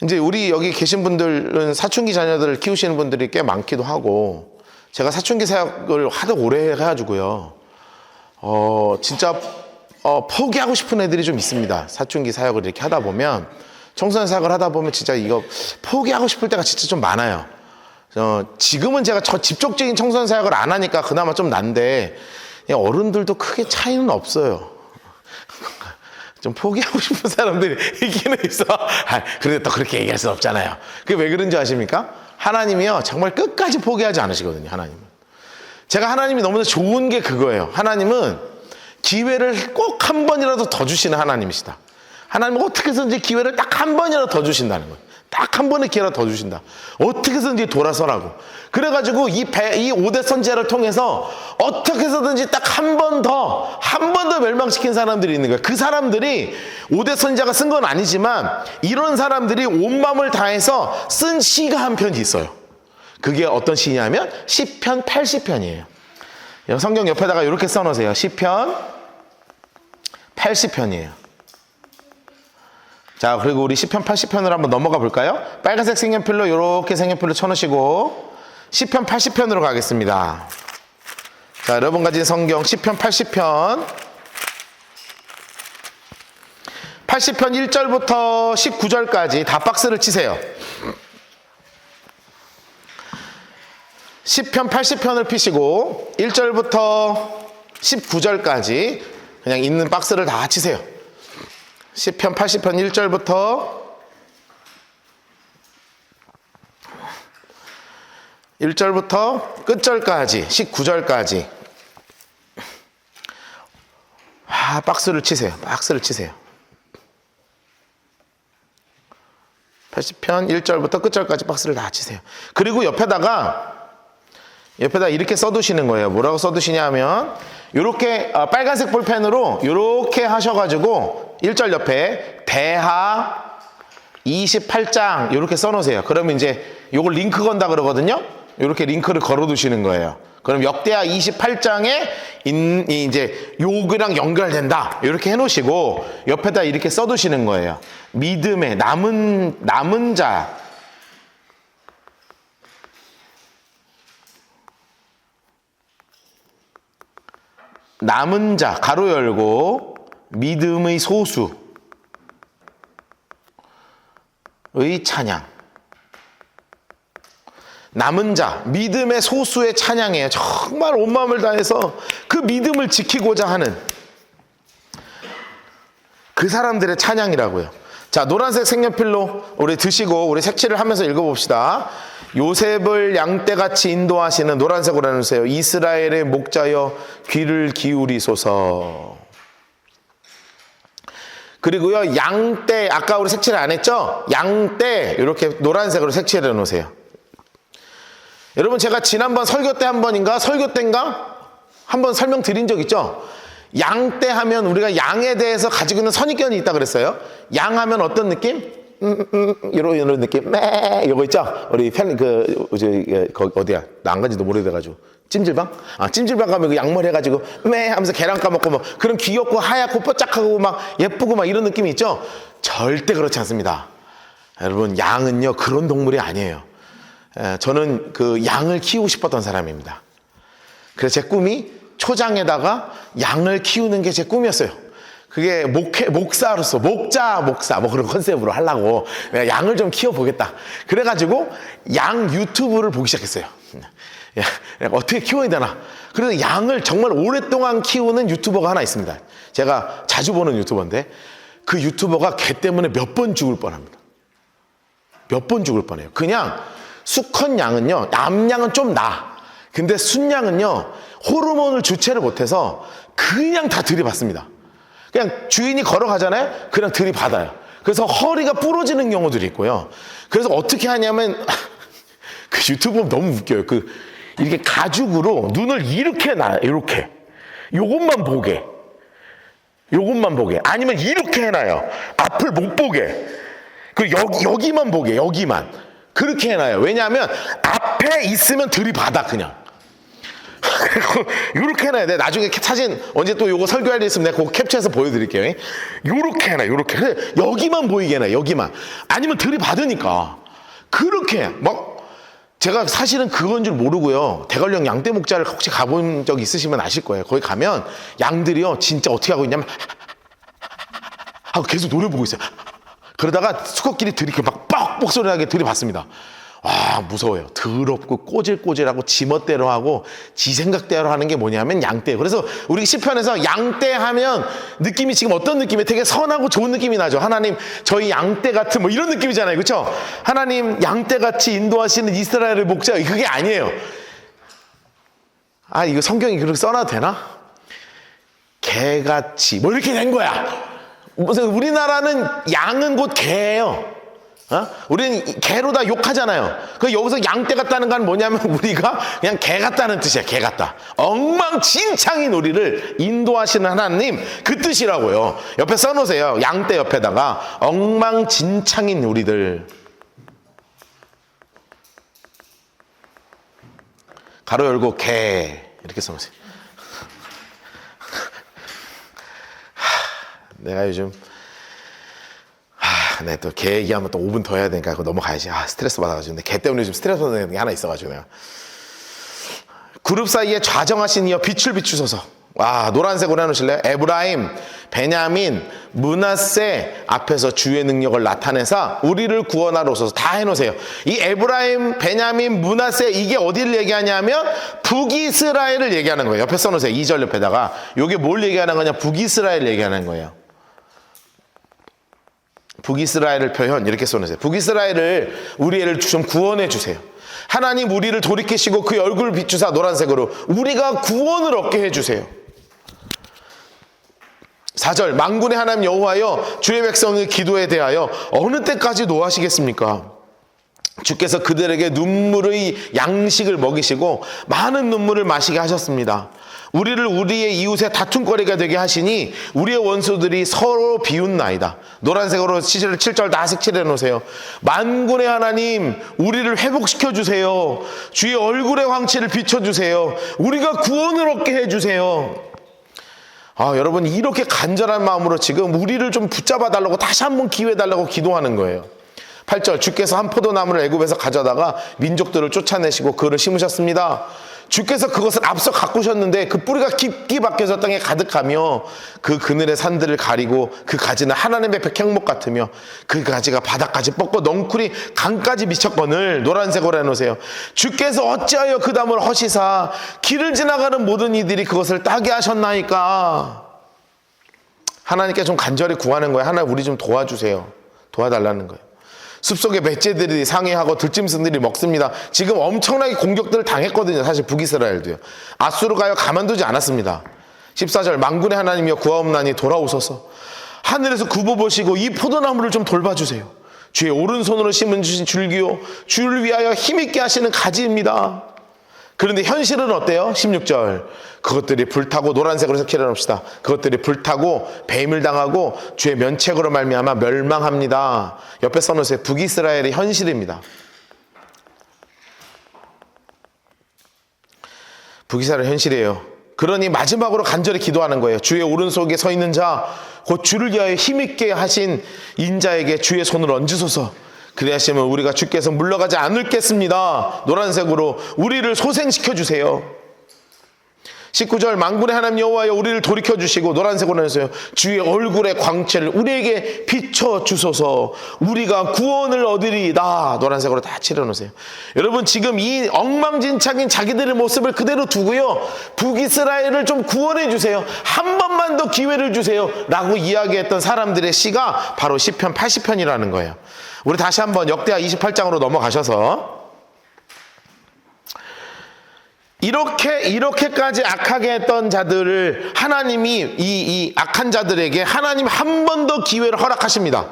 이제 우리 여기 계신 분들은 사춘기 자녀들을 키우시는 분들이 꽤 많기도 하고 제가 사춘기 사역을 하도 오래 해가지고요. 진짜 포기하고 싶은 애들이 좀 있습니다. 사춘기 사역을 이렇게 하다 보면 청소년 사역을 하다 보면 진짜 이거 포기하고 싶을 때가 진짜 좀 많아요. 지금은 제가 집중적인 청소년 사역을 안 하니까 그나마 좀 난데 어른들도 크게 차이는 없어요. 좀 포기하고 싶은 사람들이 있기는 있어. 그런데 또 그렇게 얘기할 수는 없잖아요. 그게 왜 그런지 아십니까? 하나님이요 정말 끝까지 포기하지 않으시거든요. 하나님은. 제가 하나님이 너무나 좋은 게 그거예요. 하나님은 기회를 꼭 한 번이라도 더 주시는 하나님이시다. 하나님은 어떻게 해서든지 기회를 딱 한 번이라도 더 주신다는 거예요. 딱 한 번의 기회를 더 주신다. 어떻게 해서든지 돌아서라고. 그래가지고 이 5대 선지자를 통해서 어떻게 해서든지 딱 한 번 더 멸망시킨 사람들이 있는 거예요. 그 사람들이 5대 선지자가 쓴 건 아니지만 이런 사람들이 온 마음을 다해서 쓴 시가 한 편이 있어요. 그게 어떤 시냐면 시편 80편이에요. 성경 옆에다가 이렇게 써놓으세요. 시편 80편이에요. 자, 그리고 우리 시편 80편으로 한번 넘어가 볼까요? 빨간색 색연필로 이렇게 색연필로 쳐놓으시고 시편 80편으로 가겠습니다. 자, 여러분 가진 성경 시편 80편 1절부터 19절까지 다 박스를 치세요. 시편 80편을 피시고 1절부터 19절까지 그냥 있는 박스를 다 치세요. 시편 80편 1절부터 1절부터 끝절까지 19절까지 박스를 치세요. 박스를 치세요. 80편 1절부터 끝절까지 박스를 다 치세요. 그리고 옆에다가 이렇게 써두시는 거예요. 뭐라고 써두시냐 하면 이렇게 빨간색 볼펜으로 이렇게 하셔가지고 1절 옆에 대하 28장 이렇게 써놓으세요. 그러면 이제 요걸 링크 건다 그러거든요. 이렇게 링크를 걸어두시는 거예요. 그럼 역대하 28장에 이제 요거랑 연결된다 이렇게 해놓으시고 옆에다 이렇게 써두시는 거예요. 믿음의 남은 자 가로 열고 믿음의 소수의 찬양. 남은 자, 믿음의 소수의 찬양이에요. 정말 온 마음을 다해서 그 믿음을 지키고자 하는 그 사람들의 찬양이라고요. 자, 노란색 색연필로 우리 드시고 우리 색칠을 하면서 읽어봅시다. 요셉을 양떼같이 인도하시는 노란색으로 해주세요. 이스라엘의 목자여 귀를 기울이소서. 그리고요, 양떼, 아까 우리 색칠 안 했죠? 양떼, 이렇게 노란색으로 색칠해 놓으세요. 여러분, 제가 지난번 설교 때 한 번 설명드린 적 있죠? 양떼 하면 우리가 양에 대해서 가지고 있는 선입견이 있다 그랬어요. 양 하면 어떤 느낌? 이런 느낌. 이거 있죠? 우리 어디야? 나 안 간지도 오래돼가지고. 찜질방? 찜질방 가면 그 양머리 해가지고 하면서 계란 까먹고 뭐 그런 귀엽고 하얗고 뽀짝하고 막 예쁘고 막 이런 느낌이 있죠? 절대 그렇지 않습니다. 여러분, 양은요 그런 동물이 아니에요. 저는 그 양을 키우고 싶었던 사람입니다. 그래서 제 꿈이 초장에다가 양을 키우는 게 제 꿈이었어요. 그게 목사로서 목자 뭐 그런 컨셉으로 하려고 내가 양을 좀 키워보겠다. 그래가지고 양 유튜브를 보기 시작했어요. 어떻게 키워야 되나. 그래서 양을 정말 오랫동안 키우는 유튜버가 하나 있습니다. 제가 자주 보는 유튜버인데 그 유튜버가 개 때문에 몇 번 죽을 뻔합니다. 몇 번 죽을 뻔해요. 그냥 수컷 양은요, 남양은 좀 나아. 근데 순양은요, 호르몬을 주체를 못해서 그냥 다 들이받습니다. 그냥 주인이 걸어가잖아요? 그냥 들이받아요. 그래서 허리가 부러지는 경우들이 있고요. 그래서 어떻게 하냐면, 그 유튜브 너무 웃겨요. 이렇게 가죽으로 눈을 이렇게 놔요. 이렇게. 요것만 보게. 아니면 이렇게 해놔요. 앞을 못 보게. 여기만 보게, 여기만. 그렇게 해놔요. 왜냐하면 앞에 있으면 들이받아, 그냥. 이렇게 해놔야 돼. 나중에 사진 언제 또 요거 설교할 일 있으면 내가 그거 캡처해서 보여드릴게요. 요렇게 해놔, 요렇게. 여기만 보이게 해놔, 여기만. 아니면 들이받으니까. 그렇게 막 제가 사실은 그건 줄 모르고요. 대관령 양떼 목자를 혹시 가본 적 있으시면 아실 거예요. 거기 가면 양들이요, 진짜 어떻게 하고 있냐면 하고 계속 노래 보고 있어요. 그러다가 수컷끼리 이렇게 막 뻑뻑 소리 나게 들이받습니다. 무서워요. 더럽고 꼬질꼬질하고 지멋대로 하고 지 생각대로 하는 게 뭐냐면 양떼. 그래서 우리 시편에서 양떼 하면 느낌이 지금 어떤 느낌이에요? 되게 선하고 좋은 느낌이 나죠. 하나님 저희 양떼 같은 뭐 이런 느낌이잖아요. 그렇죠? 하나님 양떼같이 인도하시는 이스라엘의 목자. 그게 아니에요. 이거 성경이 그렇게 써놔도 되나? 개같이 뭐 이렇게 된 거야. 무슨 우리나라는 양은 곧 개예요. 우리는 개로 다 욕하잖아요. 그 여기서 양떼 같다는 건 뭐냐면 우리가 그냥 개 같다는 뜻이야. 개 같다. 엉망진창인 우리를 인도하시는 하나님, 그 뜻이라고요. 옆에 써놓으세요. 양떼 옆에다가 엉망진창인 우리들. 가로 열고 개 이렇게 써놓으세요. 내가 요즘 네, 또 개 얘기하면 또 5분 더 해야 되니까 그거 넘어가야지. 스트레스 받아가지고. 근데 개 때문에 요즘 스트레스 받는 게 하나 있어가지고 내가. 그룹 사이에 좌정하신 이여 빛을 비추소서. 와, 노란색으로 해놓으실래요? 에브라임, 베냐민, 므낫세 앞에서 주의 능력을 나타내사 우리를 구원하러 오소서. 다 해놓으세요. 이 에브라임, 베냐민, 므낫세, 이게 어디를 얘기하냐면 북이스라엘을 얘기하는 거예요. 옆에 써놓으세요. 2절 옆에다가. 이게 뭘 얘기하는 거냐? 북이스라엘 얘기하는 거예요. 북이스라엘을 표현 이렇게 써놓으세요. 북이스라엘을, 우리 애를 좀 구원해 주세요. 하나님 우리를 돌이키시고 그 얼굴을 비추사 노란색으로 우리가 구원을 얻게 해주세요. 4절, 만군의 하나님 여호와여, 주의 백성의 기도에 대하여 어느 때까지 노하시겠습니까? 주께서 그들에게 눈물의 양식을 먹이시고 많은 눈물을 마시게 하셨습니다. 우리를 우리의 이웃의 다툼거리가 되게 하시니 우리의 원수들이 서로 비웃나이다. 노란색으로 7절 다 색칠해 놓으세요. 만군의 하나님 우리를 회복시켜 주세요. 주의 얼굴의 황치를 비춰주세요. 우리가 구원을 얻게 해주세요. 여러분, 이렇게 간절한 마음으로 지금 우리를 좀 붙잡아 달라고 다시 한번 기회 달라고 기도하는 거예요. 8절, 주께서 한 포도나무를 애굽에서 가져다가 민족들을 쫓아내시고 그를 심으셨습니다. 주께서 그것을 앞서 가꾸셨는데 그 뿌리가 깊이 박혀서 땅에 가득하며 그 그늘의 산들을 가리고 그 가지는 하나님의 백향목 같으며 그 가지가 바닥까지 뻗고 넝쿨이 강까지 미쳤거늘. 노란색으로 해놓으세요. 주께서 어찌하여 그 담을 허시사 길을 지나가는 모든 이들이 그것을 따게 하셨나이까. 하나님께 좀 간절히 구하는 거예요. 하나님 우리 좀 도와주세요. 도와달라는 거예요. 숲속에 멧돼들이 상해하고 들짐승들이 먹습니다. 지금 엄청나게 공격들을 당했거든요. 사실 북이스라엘도요. 아수르 가여 가만두지 않았습니다. 14절, 만군의 하나님이여 구하옵나니 돌아오소서. 하늘에서 굽어보시고 이 포도나무를 좀 돌봐주세요. 주의 오른손으로 심은 주신 줄기요 주를 위하여 힘있게 하시는 가지입니다. 그런데 현실은 어때요? 16절, 그것들이 불타고, 노란색으로 색칠해 놓읍시다. 그것들이 불타고 뱀을 주의 면책으로 말미암아 멸망합니다. 옆에 써놓으세요. 북이스라엘의 현실입니다. 북이스라엘 현실이에요. 그러니 마지막으로 간절히 기도하는 거예요. 주의 오른손에 서 있는 자, 곧 주를 위하여 힘있게 하신 인자에게 주의 손을 얹으소서. 그리하시면 우리가 주께서 물러가지 않겠습니다. 노란색으로 우리를 소생시켜 주세요. 19절, 만군의 하나님 여호와여 우리를 돌이켜 주시고, 노란색으로 해서요, 주의 얼굴의 광채를 우리에게 비춰 주소서. 우리가 구원을 얻으리이다. 노란색으로 다 칠해 놓으세요. 여러분, 지금 이 엉망진창인 자기들의 모습을 그대로 두고요, 북이스라엘을 좀 구원해 주세요. 한 번만 더 기회를 주세요 라고 이야기했던 사람들의 시가 바로 시편 80편이라는 거예요. 우리 다시 한번 역대하 28장으로 넘어가셔서, 이렇게까지 악하게 했던 자들을 하나님이 이 악한 자들에게 하나님 한 번 더 기회를 허락하십니다.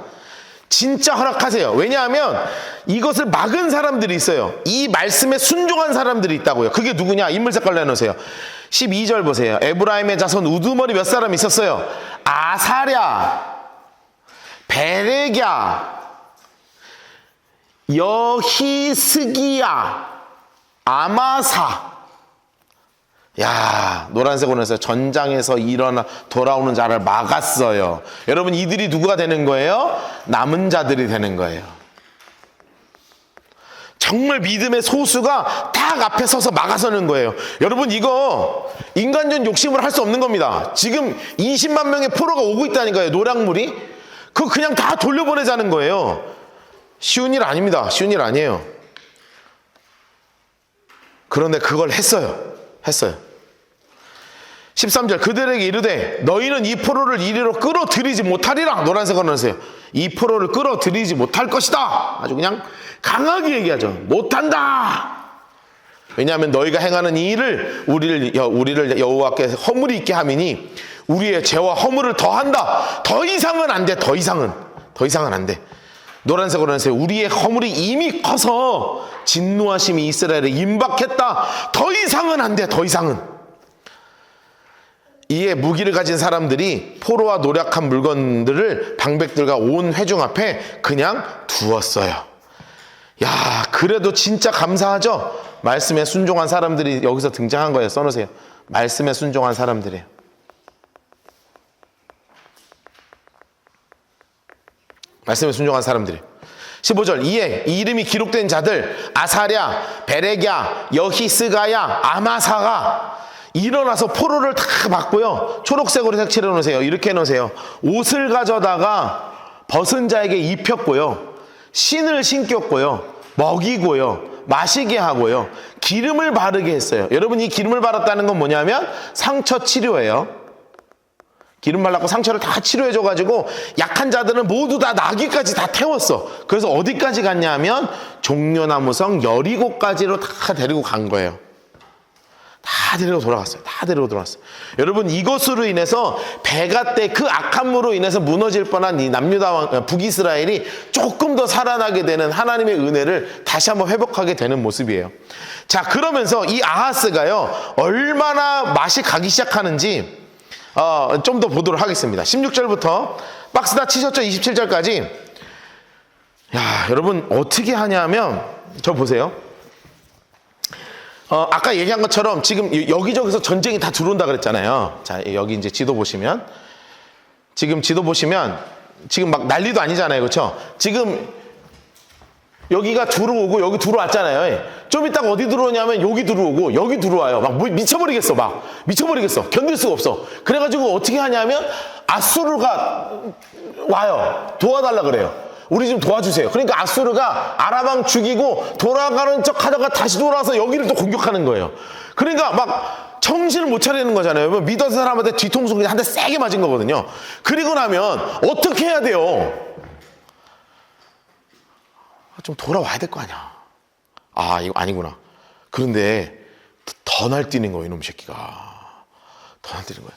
진짜 허락하세요. 왜냐하면 이것을 막은 사람들이 있어요. 이 말씀에 순종한 사람들이 있다고요. 그게 누구냐? 인물 색깔로 해놓으세요. 12절 보세요. 에브라임의 자손 우두머리 몇 사람 있었어요? 아사랴, 베레Ɬ야, 여히스기야, 아마사. 야, 노란색으로 해서 전장에서 돌아오는 자를 막았어요. 여러분, 이들이 누구가 되는 거예요? 남은 자들이 되는 거예요. 정말 믿음의 소수가 딱 앞에 서서 막아서는 거예요. 여러분, 이거 인간적 욕심을 할 수 없는 겁니다. 지금 20만 명의 포로가 오고 있다니까요. 노량물이. 그거 그냥 다 돌려보내자는 거예요. 쉬운 일 아닙니다. 쉬운 일 아니에요. 그런데 그걸 했어요. 13절, 그들에게 이르되 너희는 이 포로를 이리로 끌어들이지 못하리라. 노란색으로 하세요. 이 포로를 끌어들이지 못할 것이다. 아주 그냥 강하게 얘기하죠. 못한다. 왜냐하면 너희가 행하는 이 일을 우리를 여호와께 허물이 있게 함이니 우리의 죄와 허물을 더한다. 더 이상은 안 돼. 더 이상은 안 돼. 노란색으로 하세요. 우리의 허물이 이미 커서 진노하심이 이스라엘에 임박했다. 더 이상은 안 돼. 더 이상은. 이에 무기를 가진 사람들이 포로와 노략한 물건들을 방백들과 온 회중 앞에 그냥 두었어요. 야, 그래도 진짜 감사하죠? 말씀에 순종한 사람들이 여기서 등장한 거예요. 써놓으세요. 말씀에 순종한 사람들이에요. 말씀에 순종한 사람들이에요. 15절, 이에 이 이름이 기록된 자들 아사랴, 베레랴, 여히스가야, 아마사가 일어나서 포로를 다 받고요. 초록색으로 색칠해 놓으세요. 이렇게 해놓으세요. 옷을 가져다가 벗은 자에게 입혔고요. 신을 신겼고요. 먹이고요. 마시게 하고요. 기름을 바르게 했어요. 여러분, 이 기름을 바랐다는 건 뭐냐면 상처 치료예요. 기름 발랐고 상처를 다 치료해줘가지고 약한 자들은 모두 다 나귀까지 다 태웠어. 그래서 어디까지 갔냐 하면 종려나무성 여리고까지로 다 데리고 간 거예요. 다 데리고 돌아갔어요. 다 데리고 돌아갔어요. 여러분, 이것으로 인해서 배가 때 그 악함으로 인해서 무너질 뻔한 이 남유다 왕 북이스라엘이 조금 더 살아나게 되는 하나님의 은혜를 다시 한번 회복하게 되는 모습이에요. 자, 그러면서 이 아하스가요 얼마나 맛이 가기 시작하는지 좀 더 보도록 하겠습니다. 16절부터 박스 다 치셨죠? 27절까지. 야, 여러분 어떻게 하냐면 저 보세요. 아까 얘기한 것처럼 지금 여기저기서 전쟁이 다 들어온다 그랬잖아요. 자, 여기 이제 지도 보시면 지금 막 난리도 아니잖아요. 그렇죠? 지금 여기가 들어오고 여기 들어왔잖아요. 좀 이따가 어디 들어오냐면 여기 들어오고 여기 들어와요. 막 미쳐버리겠어. 미쳐버리겠어. 견딜 수가 없어. 그래가지고 어떻게 하냐면 아수르가 와요. 도와달라 그래요. 우리 좀 도와주세요. 그러니까 아수르가 아람 죽이고 돌아가는 척 하다가 다시 돌아와서 여기를 또 공격하는 거예요. 그러니까 막 정신을 못 차리는 거잖아요. 믿어서 사람한테 뒤통수 그냥 한 대 세게 맞은 거거든요. 그리고 나면 어떻게 해야 돼요? 좀 돌아와야 될 거 아니야. 아, 이거 아니구나. 그런데 더 날뛰는 거예요, 이놈 새끼가. 더 날뛰는 거야.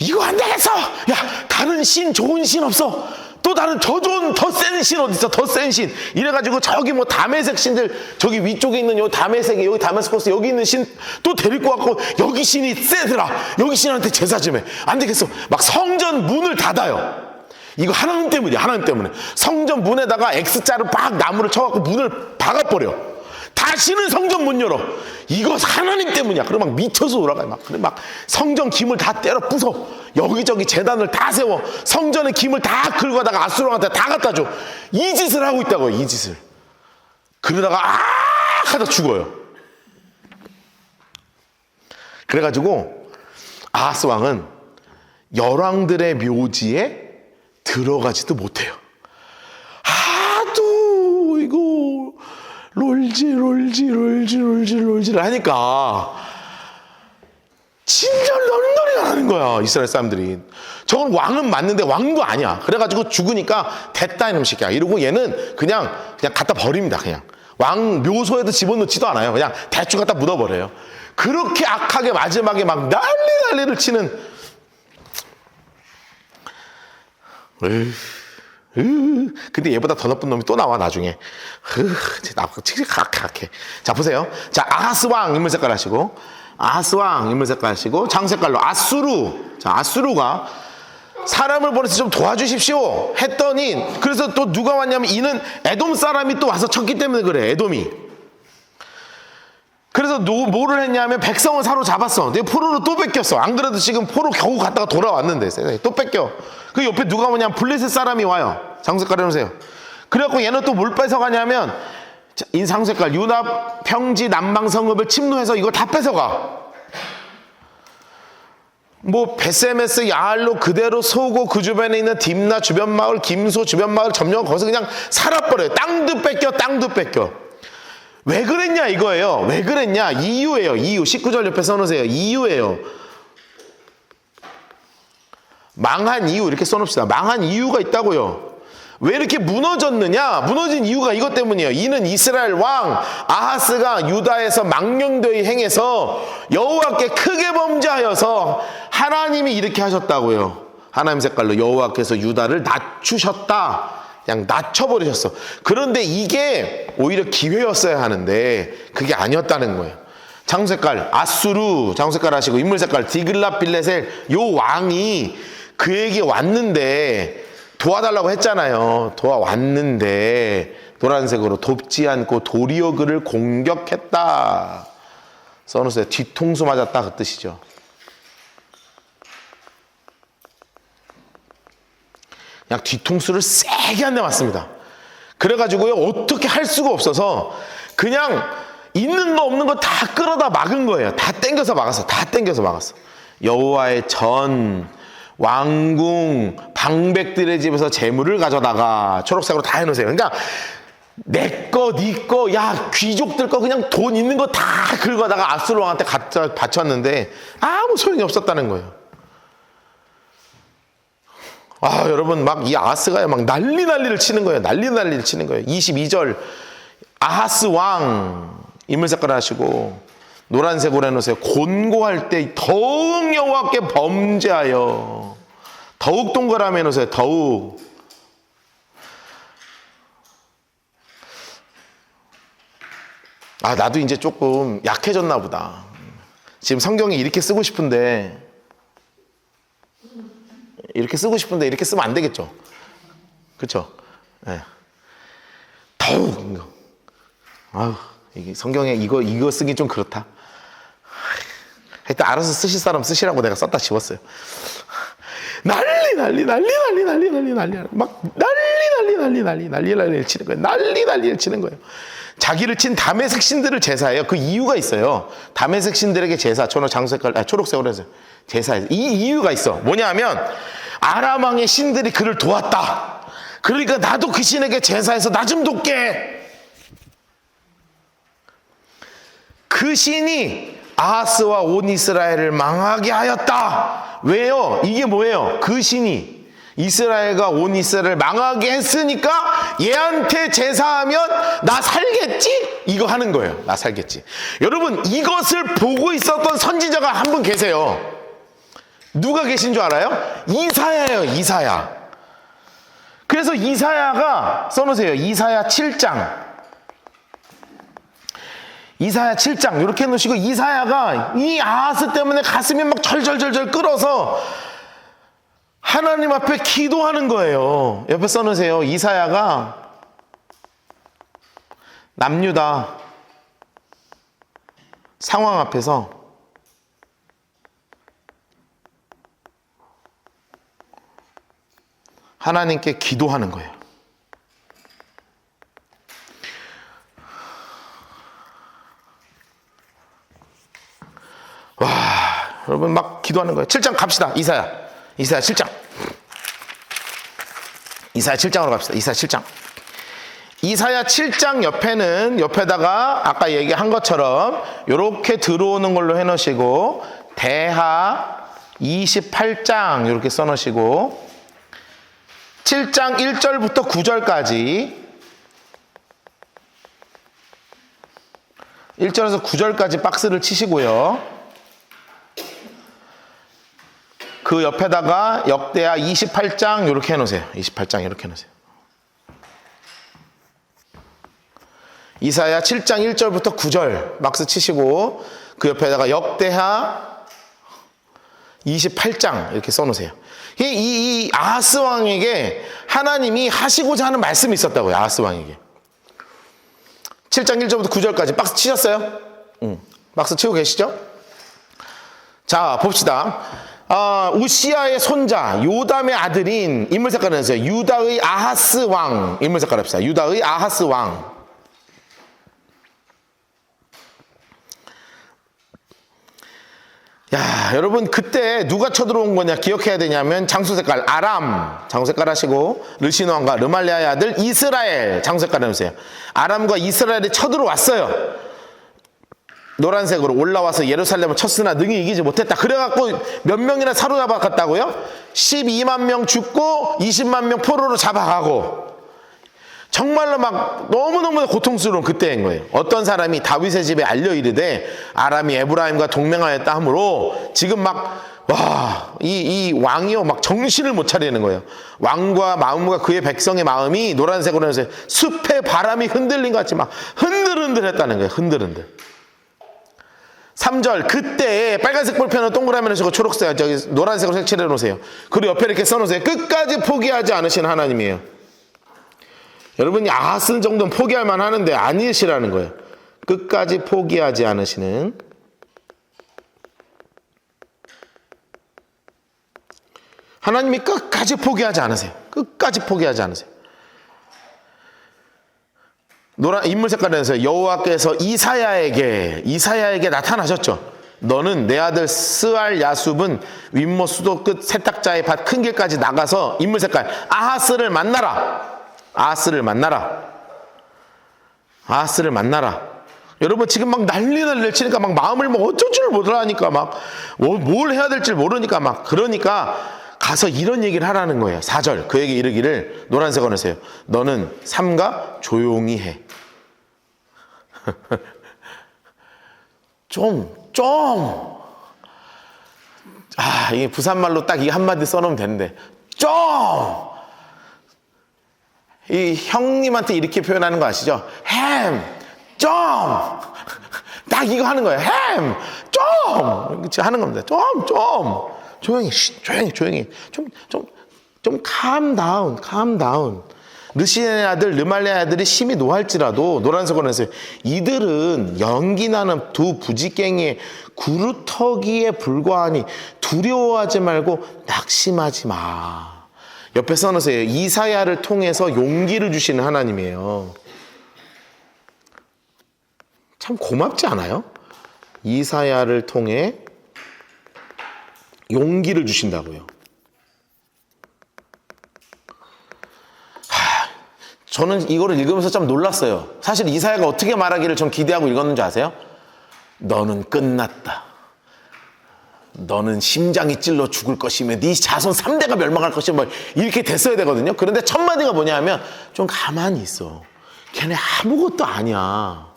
이거 안 되겠어! 야, 다른 신, 좋은 신 없어? 또 다른 더 좋은, 더 센 신 어디 있어? 더 센 신. 이래가지고 저기 뭐 다메섹 신들, 저기 위쪽에 있는 요 다메섹에, 여기 다메스코스, 여기 있는 신 또 데리고 왔고, 여기 신이 세더라. 여기 신한테 제사 좀 해. 안 되겠어. 막 성전 문을 닫아요. 이거 하나님 때문이야. 하나님 때문에. 성전 문에다가 X자로 막 나무를 쳐갖고 문을 박아버려. 다시는 성전 문 열어. 이거 하나님 때문이야. 그럼 막 미쳐서 돌아가요. 그래 막 성전 기물 다 때려 부숴. 여기저기 제단을 다 세워. 성전의 기물 다 긁어 가다가 아수르한테 다 갖다 줘. 이 짓을 하고 있다고요. 이 짓을. 그러다가 하다 죽어요. 그래가지고 아하스 왕은 열왕들의 묘지에 들어가지도 못해요. 하도 이거 롤질 하니까 진절 널널이가 나는 거야. 이스라엘 사람들이. 저건 왕은 맞는데 왕도 아니야. 그래가지고 죽으니까 됐다 이놈 새끼야 이러고 얘는 그냥 갖다 버립니다. 그냥 왕 묘소에도 집어넣지도 않아요. 그냥 대충 갖다 묻어버려요. 그렇게 악하게 마지막에 막 난리를 치는. 근데 얘보다 더 나쁜 놈이 또 나와 나중에. 자, 보세요. 자, 아하스 왕 인물 색깔 하시고, 아하스 왕 인물 색깔 하시고, 장 색깔로 아수르. 자, 아수르가 사람을 보내서 좀 도와주십시오 했더니, 그래서 또 누가 왔냐면 이는 에돔 사람이 또 와서 쳤기 때문에 그래. 에돔이. 그래서 뭐를 했냐면 백성을 사로잡았어. 근데 포로로 또 뺏겼어. 안 그래도 지금 포로 겨우 갔다가 돌아왔는데 또 뺏겨. 그 옆에 누가 오냐면 블레셋 사람이 와요. 장색깔 해놓으세요. 그래갖고 얘는 또 뭘 뺏어가냐면 인상색깔 유다 평지 남방 성읍을 침노해서 이거 다 뺏어가. 뭐 베세메스 야알로 그대로 서고 그 주변에 있는 딥나 주변 마을 김소 주변 마을 점령 거기서 그냥 살아버려요. 땅도 뺏겨. 왜 그랬냐 이거예요. 왜 그랬냐 이유예요. 이유 19절 옆에 써놓으세요. 이유예요. 망한 이유 이렇게 써놓읍시다. 망한 이유가 있다고요. 왜 이렇게 무너졌느냐? 무너진 이유가 이것 때문이에요. 이는 이스라엘 왕 아하스가 유다에서 망령되이 행해서 여호와께 크게 범죄하여서 하나님이 이렇게 하셨다고요. 하나님 색깔로 여호와께서 유다를 낮추셨다. 그냥 낮춰버리셨어. 그런데 이게 오히려 기회였어야 하는데 그게 아니었다는 거예요. 장색깔 아수르 장색깔 하시고 인물색깔 디글랏빌레셀 요 왕이 그에게 왔는데 도와달라고 했잖아요. 도와왔는데 노란색으로 돕지 않고 도리어 그를 공격했다. 써놓으세요. 뒤통수 맞았다 그 뜻이죠. 그냥 뒤통수를 세게 한 대 맞습니다. 그래가지고요 어떻게 할 수가 없어서 그냥 있는 거 없는 거 다 끌어다 막은 거예요. 다 땡겨서 막았어. 다 땡겨서 막았어. 여호와의 전 왕궁 방백들의 집에서 재물을 가져다가 초록색으로 다 해놓으세요. 그러니까 내 거, 네 거, 야 귀족들 거 그냥 돈 있는 거 다 긁어다가 아수르 왕한테 갖다 바쳤는데 아무 소용이 없었다는 거예요. 아 여러분 막 이 아하스가 막 난리를 치는 거예요. 난리를 치는 거예요. 22절 아하스 왕 인물색깔 하시고 노란색으로 해놓으세요. 곤고할 때 더욱 여호와께 범죄하여 더욱 동그라미 해놓으세요. 더욱 나도 이제 조금 약해졌나 보다. 지금 성경이 이렇게 쓰고 싶은데 이렇게 쓰면 안 되겠죠. 그렇죠? 네. 더욱 이게 성경에 이거 쓰기 좀 그렇다. 하여튼 알아서 쓰실 사람 쓰시라고 내가 썼다 지웠어요. 난리 막 난리를 치는 거예요. 난리를 치는 거예요. 자기를 친 다메섹 신들을 제사해요. 그 이유가 있어요. 다메섹 신들에게 제사, 초록색으로 해서 제사해요. 이 이유가 있어. 뭐냐면 아람 왕의 신들이 그를 도왔다. 그러니까 나도 그 신에게 제사해서 나 좀 돕게. 그 신이 아하스와 온 이스라엘을 망하게 하였다. 왜요? 이게 뭐예요? 그 신이 이스라엘과 온 이스라엘을 망하게 했으니까 얘한테 제사하면 나 살겠지? 이거 하는 거예요. 나 살겠지. 여러분 이것을 보고 있었던 선지자가 한 분 계세요. 누가 계신 줄 알아요? 이사야예요. 이사야. 그래서 이사야가 써놓으세요. 이사야 7장 이렇게 해놓으시고 이사야가 이 아하스 때문에 가슴이 막 절절절절 끓어서 하나님 앞에 기도하는 거예요. 옆에 써놓으세요. 이사야가 남유다 상황 앞에서 하나님께 기도하는 거예요. 와, 여러분 막 기도하는 거예요. 7장 갑시다. 이사야 7장. 이사야 7장으로 갑시다. 이사야 7장 옆에다가 아까 얘기한 것처럼 이렇게 들어오는 걸로 해놓으시고 대하 28장 이렇게 써놓으시고 7장 1절부터 9절까지 1절에서 9절까지 박스를 치시고요. 그 옆에다가 역대하 28장 이렇게 해놓으세요. 28장 이렇게 해놓으세요. 이사야 7장 1절부터 9절 박스 치시고 그 옆에다가 역대하 28장 이렇게 써놓으세요. 이 아하스 왕에게 하나님이 하시고자 하는 말씀이 있었다고요. 아하스 왕에게 7장 1절부터 9절까지 박스 치셨어요? 박스 치고 계시죠? 자 봅시다. 우시아의 손자 요담의 아들인 인물색깔을 해주세요. 유다의 아하스 왕 인물색깔 합시다. 유다의 아하스 왕. 야 여러분 그때 누가 쳐들어온 거냐 기억해야 되냐면 장수색깔 아람 장수색깔 하시고 르신 왕과 르말리아의 아들 이스라엘 장수색깔 해주세요. 아람과 이스라엘이 쳐들어왔어요. 노란색으로 올라와서 예루살렘을 쳤으나 능히 이기지 못했다. 그래갖고 몇 명이나 사로잡아갔다고요? 12만 명 죽고 20만 명 포로로 잡아가고 정말로 막 너무너무 고통스러운 그때인 거예요. 어떤 사람이 다윗의 집에 알려 이르되 아람이 에브라임과 동맹하였다 하므로 지금 막 와, 이 왕이요, 막 정신을 못 차리는 거예요. 왕과 마음과 그의 백성의 마음이 노란색으로 해서 숲의 바람이 흔들린 것 같이 막 흔들흔들 했다는 거예요. 흔들흔들. 3절, 그때 빨간색 볼펜은 동그라미를 쓰고 초록색, 노란색으로 색칠해 놓으세요. 그리고 옆에 이렇게 써놓으세요. 끝까지 포기하지 않으신 하나님이에요. 여러분이 아하스 정도는 포기할 만 하는데 아니시라는 거예요. 끝까지 포기하지 않으시는. 하나님이 끝까지 포기하지 않으세요. 끝까지 포기하지 않으세요. 노란 인물 색깔에서 여호와께서 이사야에게 나타나셨죠. 너는 내 아들 스알 야숲은 윗못 수도 끝 세탁자의 밭 큰 길까지 나가서 인물 색깔 아하스를 만나라. 아하스를 만나라. 여러분 지금 막 난리를 치니까 막 마음을 막 어쩔 줄 모르니까 막 뭘 해야 될지 모르니까 막 그러니까 가서 이런 얘기를 하라는 거예요. 4절 그에게 이르기를 노란색 언어세요. 너는 삼가 조용히 해. 이게 부산말로 딱 이 한마디 써놓으면 되는데 이 형님한테 이렇게 표현하는 거 아시죠? 딱 이거 하는 거예요. 하는 겁니다. 조용히 좀 calm down. 르시의 아들 르말레의 아들이 심히 노할지라도 노란색 언어에서 이들은 연기 나는 두 부지깽이의 구루터기에 불과하니 두려워하지 말고 낙심하지 마. 옆에 써놓으세요. 이사야를 통해서 용기를 주시는 하나님이에요. 참 고맙지 않아요? 이사야를 통해 용기를 주신다고요. 저는 이거를 읽으면서 좀 놀랐어요. 사실 이사야가 어떻게 말하기를 전 기대하고 읽었는지 아세요? 너는 끝났다. 너는 심장이 찔러 죽을 것이며 네 자손 3대가 멸망할 것이며 뭐 이렇게 됐어야 되거든요. 그런데 첫 마디가 뭐냐 하면 좀 가만히 있어. 걔네 아무것도 아니야.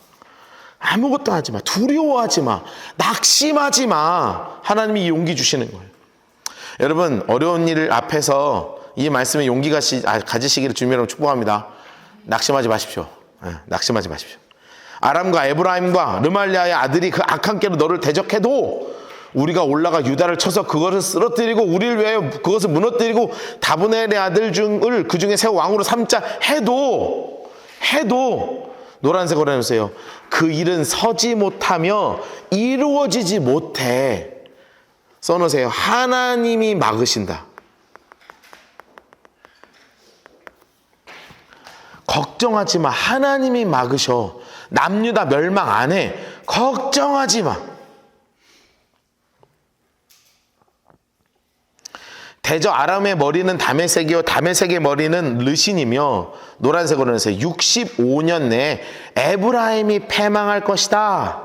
아무것도 하지 마. 두려워하지 마. 낙심하지 마. 하나님이 용기 주시는 거예요. 여러분 어려운 일 앞에서 이 말씀에 용기 가지시기를 주님으로 축복합니다. 낙심하지 마십시오. 낙심하지 마십시오. 아람과 에브라임과 르말리아의 아들이 그 악한 깨로 너를 대적해도 우리가 올라가 유다를 쳐서 그것을 쓰러뜨리고 우리를 위하여 그것을 무너뜨리고 다브넬의 아들 중을 그 중에 새 왕으로 삼자 해도 노란색으로 해놓으세요. 그 일은 서지 못하며 이루어지지 못해. 써놓으세요. 하나님이 막으신다. 걱정하지 마. 하나님이 막으셔. 남유다 멸망 안 해. 걱정하지 마. 대저 아람의 머리는 다메섹이요 다메섹의 머리는 르신이며 노란색으로 해서 65년 내에 에브라임이 패망할 것이다.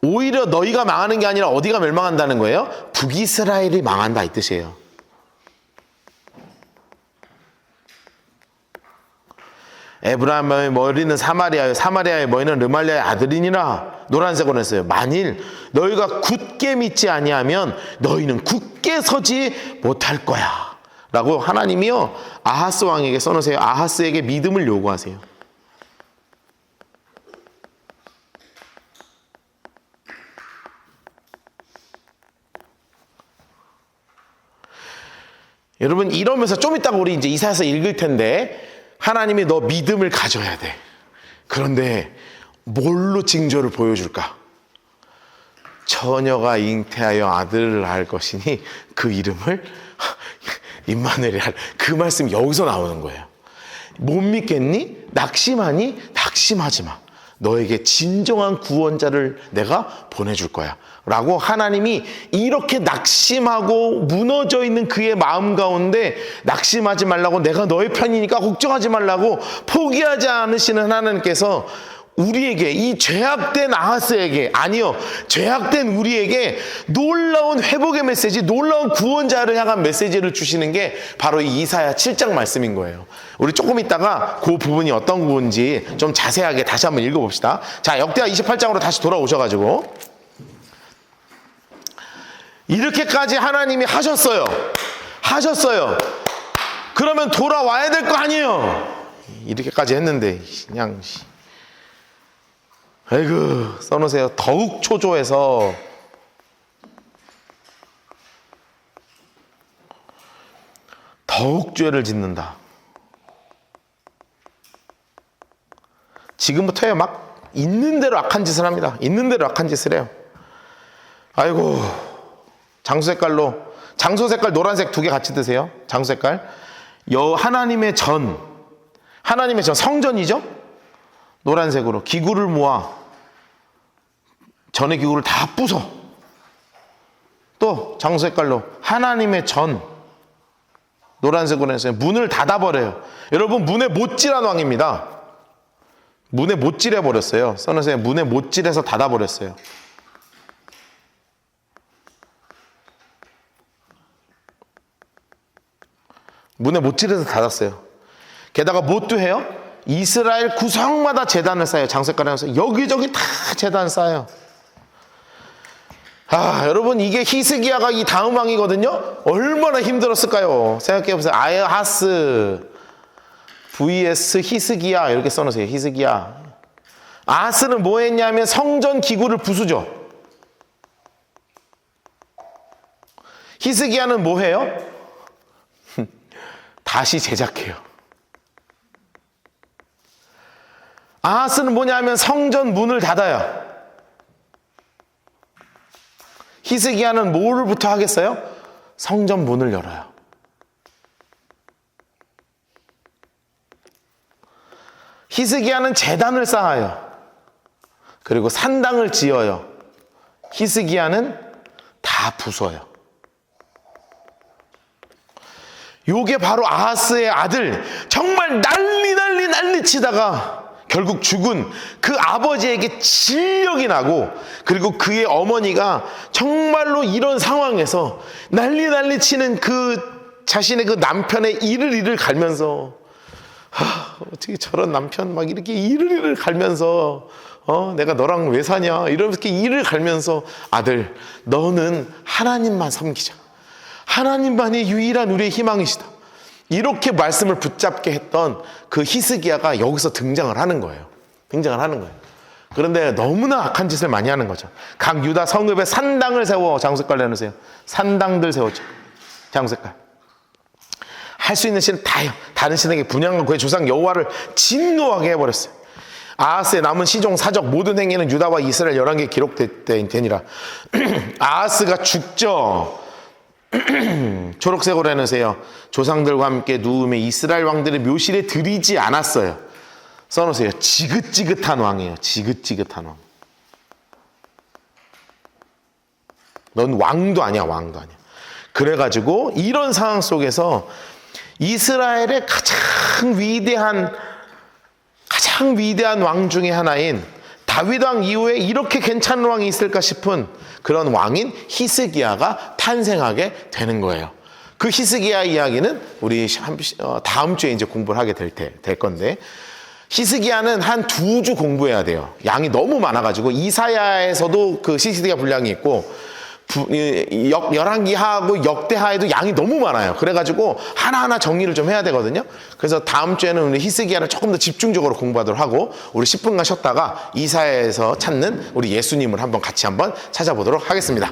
오히려 너희가 망하는 게 아니라 어디가 멸망한다는 거예요? 북이스라엘이 망한다 이 뜻이에요. 에브라임의 머리는 사마리아요 사마리아의 머리는 르말리아의 아들이니라. 노란색으로 했어요. 만일 너희가 굳게 믿지 아니하면 너희는 굳게 서지 못할 거야 라고 하나님이요 아하스 왕에게 써놓으세요. 아하스에게 믿음을 요구하세요. 여러분 이러면서 좀 이따가 우리 이제 이사야서 읽을 텐데 하나님이 너 믿음을 가져야 돼. 그런데 뭘로 징조를 보여줄까? 처녀가 잉태하여 아들을 낳을 것이니 그 이름을 임마누엘이라. 그 말씀이 여기서 나오는 거예요. 못 믿겠니? 낙심하니? 낙심하지 마. 너에게 진정한 구원자를 내가 보내줄 거야 라고 하나님이 이렇게 낙심하고 무너져 있는 그의 마음 가운데 낙심하지 말라고 내가 너의 편이니까 걱정하지 말라고 포기하지 않으시는 하나님께서 우리에게 이 죄악된 아하스에게 아니요 죄악된 우리에게 놀라운 회복의 메시지 놀라운 구원자를 향한 메시지를 주시는 게 바로 이 이사야 7장 말씀인 거예요. 우리 조금 있다가 그 부분이 어떤 부분인지 좀 자세하게 다시 한번 읽어봅시다. 자 역대하 28장으로 다시 돌아오셔가지고 이렇게까지 하나님이 하셨어요. 그러면 돌아와야 될 거 아니에요. 이렇게까지 했는데 그냥 아이고 써놓으세요. 더욱 초조해서 더욱 죄를 짓는다. 지금부터야 막 있는 대로 악한 짓을 합니다. 있는 대로 악한 짓을 해요. 아이고 장소 색깔 노란색 2개 같이 드세요. 장소 색깔 하나님의 전 성전이죠. 노란색으로 기구를 모아 전의 기구를 다 부숴. 또 장소 색깔로 하나님의 전 노란색으로 해서 문을 닫아버려요. 여러분 문에 못질한 왕입니다. 문에 못질해 버렸어요. 써놓으세요. 문에 못질해서 닫아버렸어요. 문에 못질해서 닫았어요. 게다가 뭣도 해요? 이스라엘 구석마다 제단을 쌓아요. 장색깔에 해서 여기저기 다 제단 쌓아요. 여러분 이게 히스기야가 이 다음 왕이거든요. 얼마나 힘들었을까요? 생각해보세요. 아하스 vs 히스기야 이렇게 써놓으세요. 히스기야. 아하스는 뭐 했냐면 성전 기구를 부수죠. 히스기야는 뭐 해요? 다시 제작해요. 아하스는 뭐냐면 성전 문을 닫아요. 히스기야는 뭐를부터 하겠어요? 성전 문을 열어요. 히스기야는 제단을 쌓아요. 그리고 산당을 지어요. 히스기야는 다 부숴요. 요게 바로 아하스의 아들, 정말 난리 치다가 결국 죽은 그 아버지에게 진력이 나고, 그리고 그의 어머니가 정말로 이런 상황에서 난리 치는 그 자신의 그 남편의 이를 갈면서 어떻게 저런 남편 막 이렇게 이를 갈면서 내가 너랑 왜 사냐 이렇게 이를 갈면서 아들 너는 하나님만 섬기자. 하나님만이 유일한 우리의 희망이시다. 이렇게 말씀을 붙잡게 했던 그 히스기야가 여기서 등장을 하는 거예요. 그런데 너무나 악한 짓을 많이 하는 거죠. 각 유다 성읍에 산당을 세워 장색깔 내놓으세요. 산당들 세웠죠. 장색깔. 할 수 있는 신은 다요. 다른 신에게 분양한 그의 조상 여호와를 진노하게 해버렸어요. 아하스의 남은 시종 사적 모든 행위는 유다와 이스라엘 11개 기록되니라. 아하스가 죽죠. 초록색으로 해놓으세요. 조상들과 함께 누움에 이스라엘 왕들의 묘실에 들이지 않았어요. 써놓으세요. 지긋지긋한 왕이에요. 지긋지긋한 왕. 넌 왕도 아니야. 그래가지고 이런 상황 속에서 이스라엘의 가장 위대한 왕 중에 하나인 다윗 왕 이후에 이렇게 괜찮은 왕이 있을까 싶은 그런 왕인 히스기야가 탄생하게 되는 거예요. 그 히스기야 이야기는 우리 다음 주에 이제 공부를 하게 될 건데, 히스기야는 한 2주 공부해야 돼요. 양이 너무 많아가지고 이사야에서도 그 히스기야 분량이 있고 열왕기하고 역대하에도 양이 너무 많아요. 그래가지고 하나하나 정리를 좀 해야 되거든요. 그래서 다음 주에는 우리 히스기야를 조금 더 집중적으로 공부하도록 하고, 우리 10분간 쉬었다가 이사야에서 찾는 우리 예수님을 한번 같이 찾아보도록 하겠습니다.